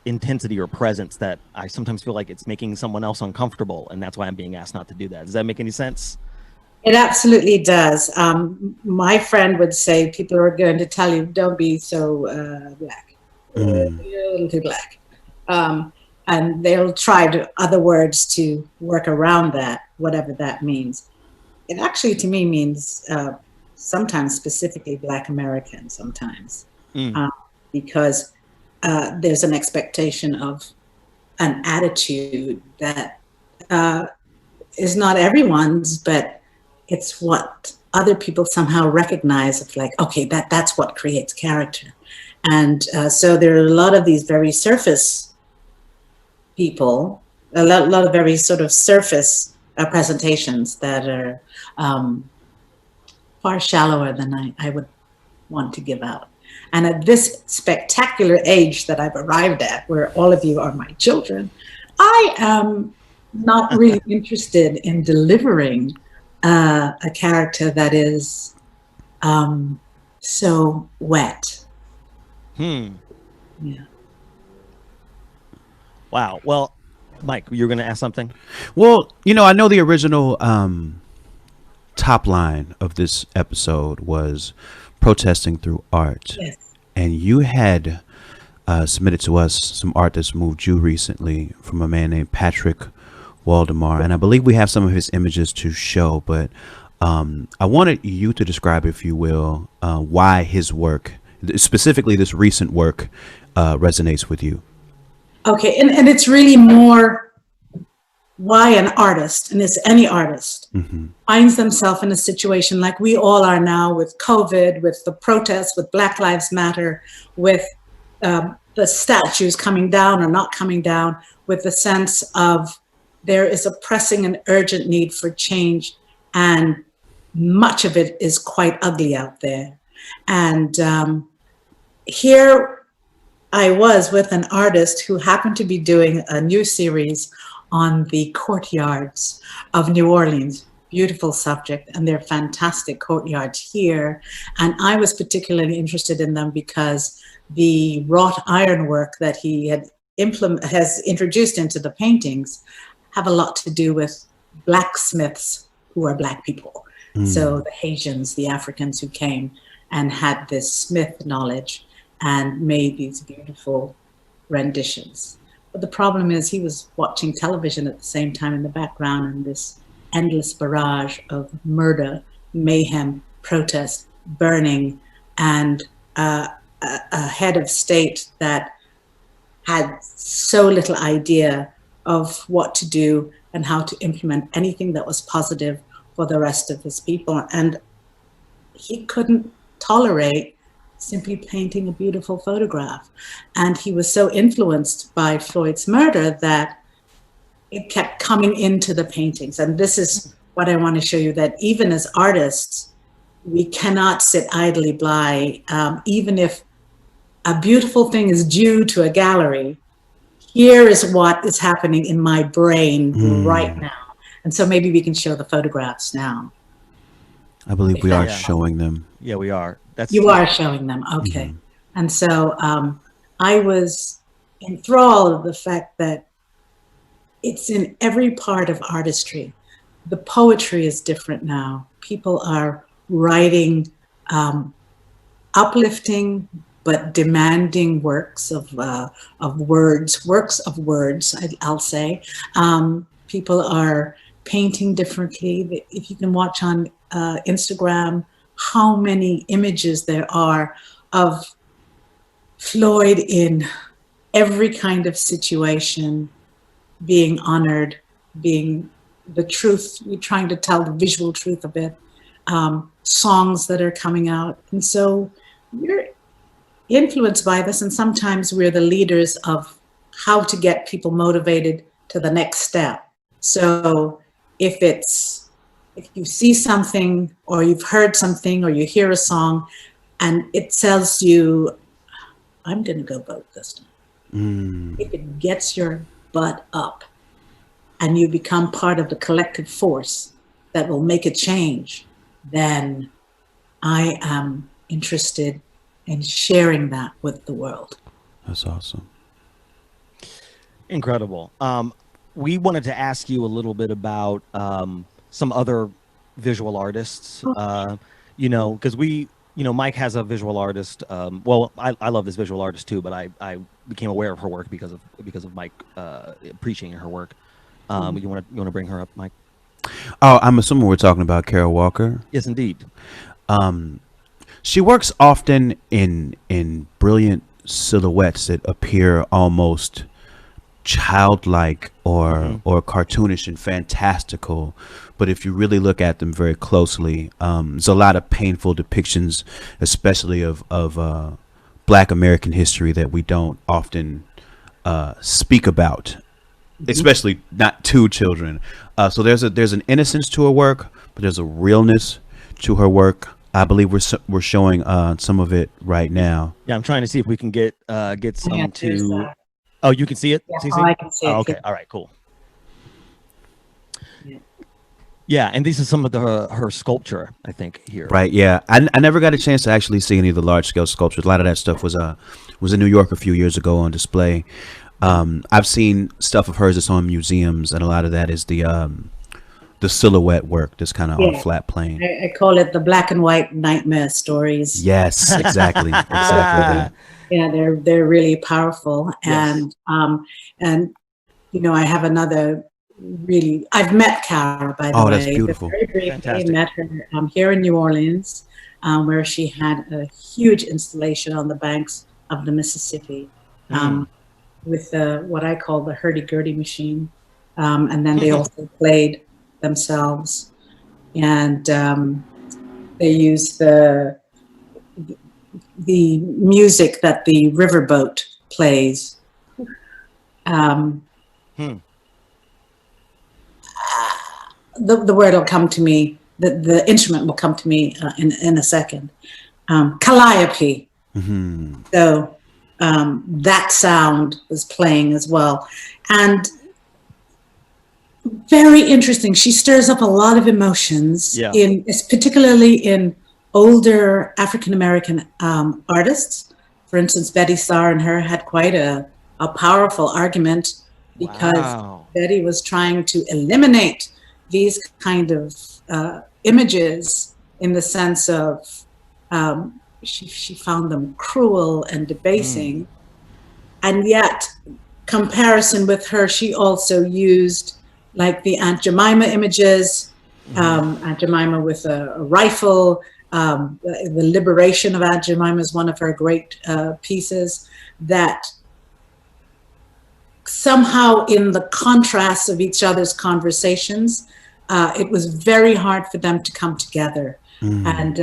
intensity or presence that I sometimes feel like it's making someone else uncomfortable. And that's why I'm being asked not to do that. Does that make any sense? It absolutely does. My friend would say, people are going to tell you, "Don't be so black. You're a little too black." And they'll try other words to work around that, whatever that means. It actually, to me, means sometimes specifically Black American, sometimes. Because there's an expectation of an attitude that is not everyone's, but it's what other people somehow recognize of, like, okay, that's what creates character. And so there are a lot of these very surface people, a lot of very sort of surface presentations that are far shallower than I would want to give out. And at this spectacular age that I've arrived at, where all of you are my children, I am not really interested in delivering a character that is so wet. Yeah. Wow. Well, Mike, you're going to ask something? Well, you know, I know the original top line of this episode was protesting through art. Yes. And you had submitted to us some art that's moved you recently from a man named Patrick Waldemar, and I believe we have some of his images to show, but I wanted you to describe, if you will, why his work, specifically this recent work, resonates with you. Okay, and it's really more why an artist, and it's any artist, finds themselves in a situation like we all are now with COVID, with the protests, with Black Lives Matter, with the statues coming down or not coming down, with the sense of there is a pressing and urgent need for change, and much of it is quite ugly out there. And here I was with an artist who happened to be doing a new series on the courtyards of New Orleans. Beautiful subject, and they're fantastic courtyards here. And I was particularly interested in them because the wrought ironwork that he has introduced into the paintings have a lot to do with blacksmiths who are Black people. So the Haitians, the Africans who came and had this smith knowledge and made these beautiful renditions. But the problem is he was watching television at the same time in the background, and this endless barrage of murder, mayhem, protest, burning, and a head of state that had so little idea of what to do and how to implement anything that was positive for the rest of his people. And he couldn't tolerate simply painting a beautiful photograph. And he was so influenced by Floyd's murder that it kept coming into the paintings. And this is what I want to show you, that even as artists, we cannot sit idly by. Even if a beautiful thing is due to a gallery, here is what is happening in my brain right now. And so maybe we can show the photographs now. I believe we are showing them. Yeah, we are. You are showing them. Okay. And so I was enthralled of the fact that it's in every part of artistry. The poetry is different now. People are writing uplifting but demanding works of words, I'll say. People are painting differently. If you can watch on Instagram, how many images there are of Floyd in every kind of situation, being honored, being the truth, we're trying to tell the visual truth of it, songs that are coming out. And so we're influenced by this, and sometimes we're the leaders of how to get people motivated to the next step. So if you see something, or you've heard something, or you hear a song, and it tells you, I'm gonna go vote this time. If it gets your butt up, and you become part of the collective force that will make a change, then I am interested in sharing that with the world. That's awesome. Incredible. We wanted to ask you a little bit about some other visual artists, because Mike has a visual artist. Well, I love this visual artist too, but I became aware of her work because of Mike preaching her work. You want to bring her up, Mike? Oh, I'm assuming we're talking about Carol Walker. Yes, indeed. She works often in brilliant silhouettes that appear almost childlike or cartoonish and fantastical, but if you really look at them very closely, there's a lot of painful depictions, especially of Black American history, that we don't often speak about, especially not to children. So there's an innocence to her work, but there's a realness to her work. I believe we're showing some of it right now. Yeah, I'm trying to see if we can get some to. Oh, you can see it? Yeah, I can see it. Okay, all right, cool. Yeah, and this is some of her sculpture, I think, here. Right, yeah. I never got a chance to actually see any of the large-scale sculptures. A lot of that stuff was in New York a few years ago on display. I've seen stuff of hers that's on museums, and a lot of that is the silhouette work, just kind of on a flat plane. I call it the black and white nightmare stories. Yes, exactly. Exactly. Yeah, they're really powerful. Yes. And I have another really, I've met Cara, by the way. Oh, that's beautiful. Very briefly, I met her here in New Orleans, where she had a huge installation on the banks of the Mississippi with what I call the hurdy-gurdy machine. And then they also played themselves, and they used the music that the riverboat plays. The word will come to me, the instrument will come to me in a second. Calliope. So that sound was playing as well. And very interesting. She stirs up a lot of emotions, particularly in older African-American artists. For instance, Betty Starr and her had quite a powerful argument because Betty was trying to eliminate these kind of images in the sense of she found them cruel and debasing. and yet comparison with her, she also used like the Aunt Jemima images, Aunt Jemima with a rifle. The liberation of Aunt Jemima is one of her great pieces that somehow in the contrast of each other's conversations, it was very hard for them to come together. And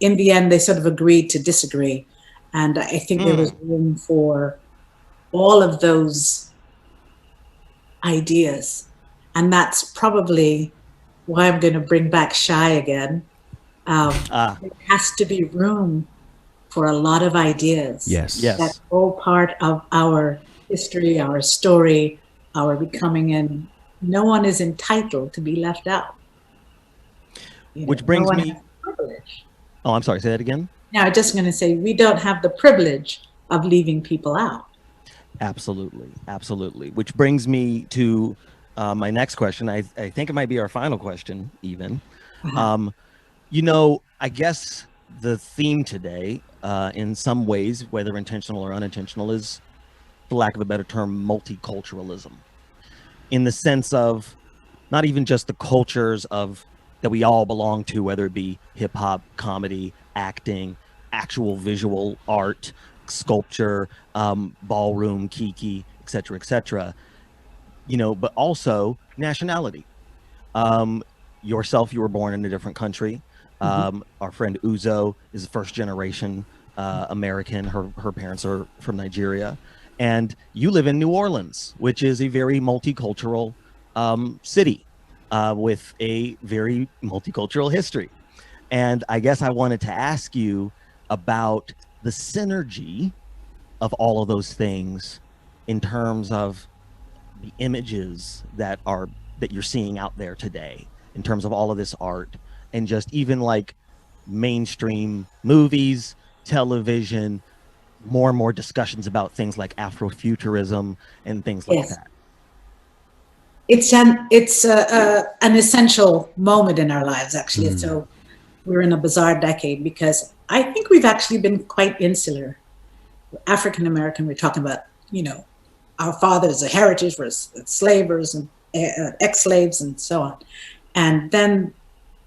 in the end, they sort of agreed to disagree. And I think there was room for all of those ideas. And that's probably why I'm going to bring back Shy again. There has to be room for a lot of ideas. Yes. That's all part of our history, our story, our becoming, and no one is entitled to be left out. Which brings me. Oh, I'm sorry. Say that again. Now, I'm just going to say we don't have the privilege of leaving people out. Absolutely, absolutely. Which brings me to my next question. I think it might be our final question, even. You know, I guess the theme today, in some ways, whether intentional or unintentional, is, for lack of a better term, multiculturalism. In the sense of not even just the cultures of that we all belong to, whether it be hip hop, comedy, acting, actual visual art, sculpture, ballroom, kiki, etc., you know, but also nationality. Yourself, you were born in a different country. Our friend Uzo is a first generation American. Her parents are from Nigeria. And you live in New Orleans, which is a very multicultural city with a very multicultural history. And I guess I wanted to ask you about the synergy of all of those things in terms of the images that you're seeing out there today, in terms of all of this art, and just even like mainstream movies, television, more and more discussions about things like Afrofuturism and things like that. It's an essential moment in our lives, actually. So we're in a bizarre decade because I think we've actually been quite insular. African American, we're talking about, you know, our fathers, the heritage was slavers and ex-slaves and so on. And then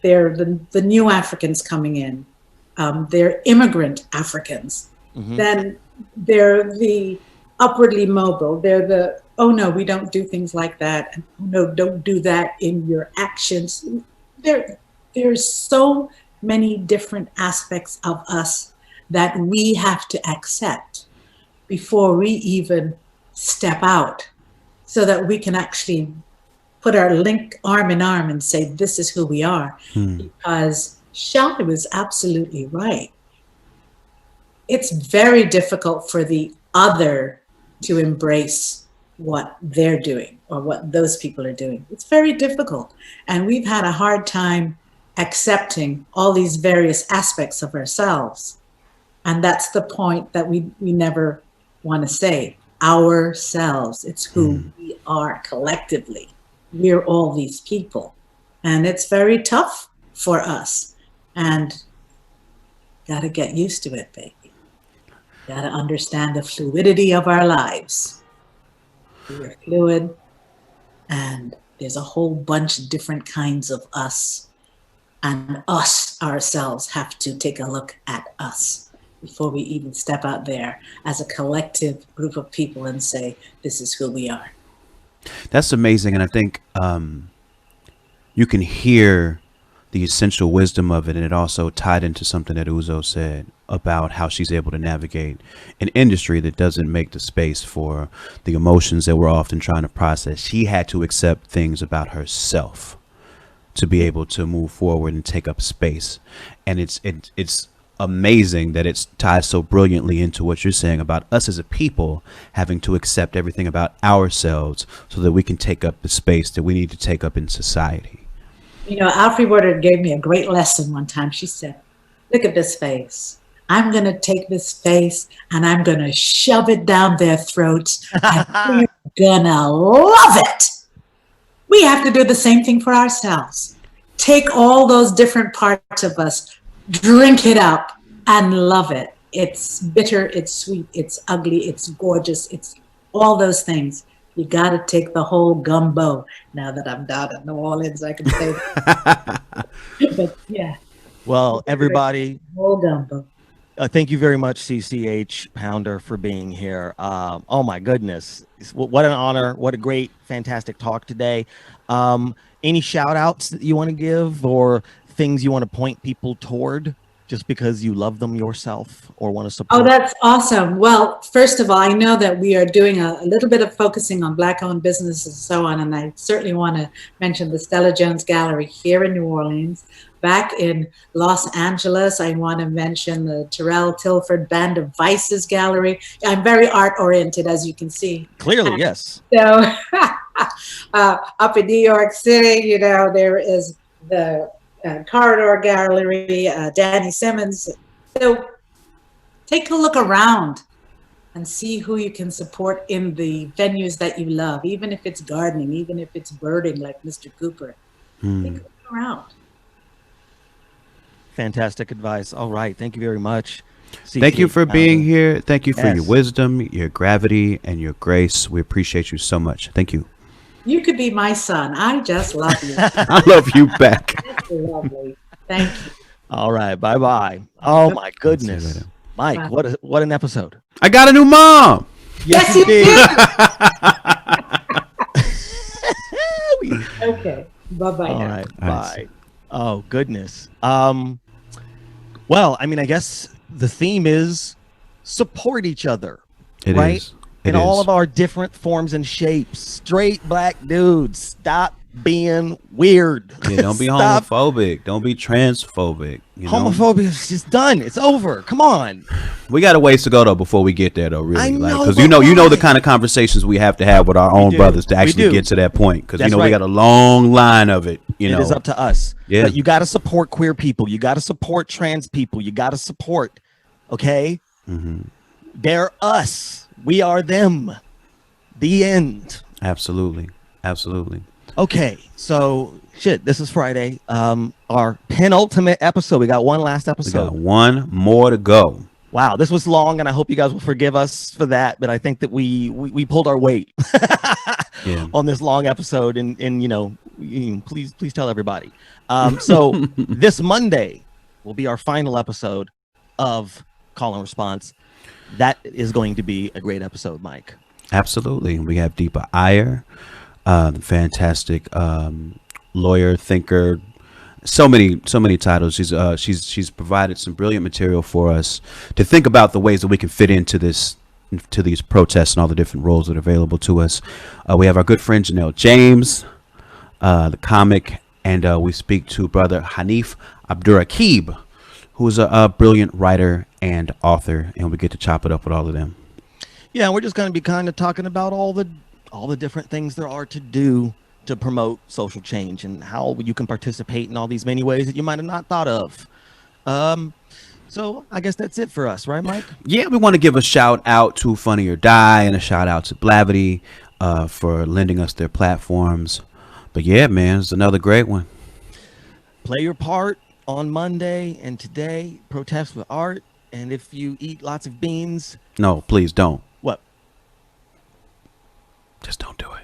they're the new Africans coming in. They're immigrant Africans. Then they're the upwardly mobile. They're the, oh no, we don't do things like that. And, oh no, don't do that in your actions. There's so many different aspects of us that we have to accept before we even step out, so that we can actually put our link arm in arm and say, this is who we are. Because Shai was absolutely right. It's very difficult for the other to embrace what they're doing or what those people are doing. It's very difficult. And we've had a hard time accepting all these various aspects of ourselves. And that's the point that we never want to say. Ourselves. It's who we are collectively. We're all these people. And it's very tough for us. And got to get used to it, baby. Got to understand the fluidity of our lives. We're fluid, and there's a whole bunch of different kinds of us. And us ourselves have to take a look at us before we even step out there as a collective group of people and say, this is who we are. That's amazing. And I think you can hear the essential wisdom of it. And it also tied into something that Uzo said about how she's able to navigate an industry that doesn't make the space for the emotions that we're often trying to process. She had to accept things about herself to be able to move forward and take up space. And it's amazing that it's tied so brilliantly into what you're saying about us as a people having to accept everything about ourselves so that we can take up the space that we need to take up in society. You know, Alfre Woodard gave me a great lesson one time. She said, look at this face. I'm going to take this face and I'm going to shove it down their throats and we're going to love it. We have to do the same thing for ourselves. Take all those different parts of us, drink it up and love it. It's bitter, it's sweet, it's ugly, it's gorgeous, it's all those things. You got to take the whole gumbo. Now that I'm down in New Orleans, I can say that. But yeah. Well, everybody, whole gumbo. Thank you very much, CCH Pounder, for being here. Oh my goodness, what an honor! What a great, fantastic talk today. Any shout outs that you want to give, or things you want to point people toward, just because you love them yourself or want to support? Oh, that's awesome. Well, first of all, I know that we are doing a little bit of focusing on Black-owned businesses and so on, and I certainly want to mention the Stella Jones Gallery here in New Orleans. Back in Los Angeles, I want to mention the Terrell Tilford Band of Vices Gallery. I'm very art-oriented, as you can see. Clearly, yes. So up in New York City, you know, there is the Corridor Gallery, Danny Simmons. So take a look around and see who you can support in the venues that you love, even if it's gardening, even if it's birding like Mr. Cooper. Take a look around. Fantastic advice. All right. Thank you very much. Thank you for being here. Thank you for your wisdom, your gravity, and your grace. We appreciate you so much. Thank you. You could be my son. I just love you. I love you back. That's lovely. Thank you. All right. Bye-bye. Oh, my goodness. Mike, Bye. what an episode. I got a new mom. Yes, you did. Okay. Bye-bye. All right. Bye. Oh, goodness. Well, I mean, I guess the theme is support each other. It right? is. In all of our different forms and shapes. Straight black dudes, stop being weird. Yeah, don't be homophobic. Don't be transphobic. Homophobia is just done. It's over. Come on. We got a ways to go though before we get there though. Really, I know, because you know the kind of conversations we have to have with our own brothers to actually get to that point. Because you know we got a long line of it. You know, it is up to us. Yeah, but you got to support queer people. You got to support trans people. You got to support. Okay, they're us. We are them. The end. Absolutely. Absolutely. Okay, so shit, this is Friday. Our penultimate episode. We got one last episode. We got one more to go. Wow, this was long, and I hope you guys will forgive us for that. But I think that we pulled our weight on this long episode, and you know, please tell everybody. So this Monday will be our final episode of Call and Response. That is going to be a great episode, Mike. Absolutely. We have Deepa Iyer, fantastic lawyer, thinker, so many titles. She's provided some brilliant material for us to think about the ways that we can fit into these protests and all the different roles that are available to us. We have our good friend Janelle James, the comic, and we speak to brother Hanif Abdurraqib, who is a brilliant writer and author, and we get to chop it up with all of them. Yeah, we're just going to be kind of talking about all the different things there are to do to promote social change and how you can participate in all these many ways that you might have not thought of. So I guess that's it for us, right, Mike? Yeah, we want to give a shout out to Funny or Die and a shout out to Blavity for lending us their platforms. But yeah, man, it's another great one. Play your part on Monday and today. Protest with art. And if you eat lots of beans... No, please don't. What? Just don't do it.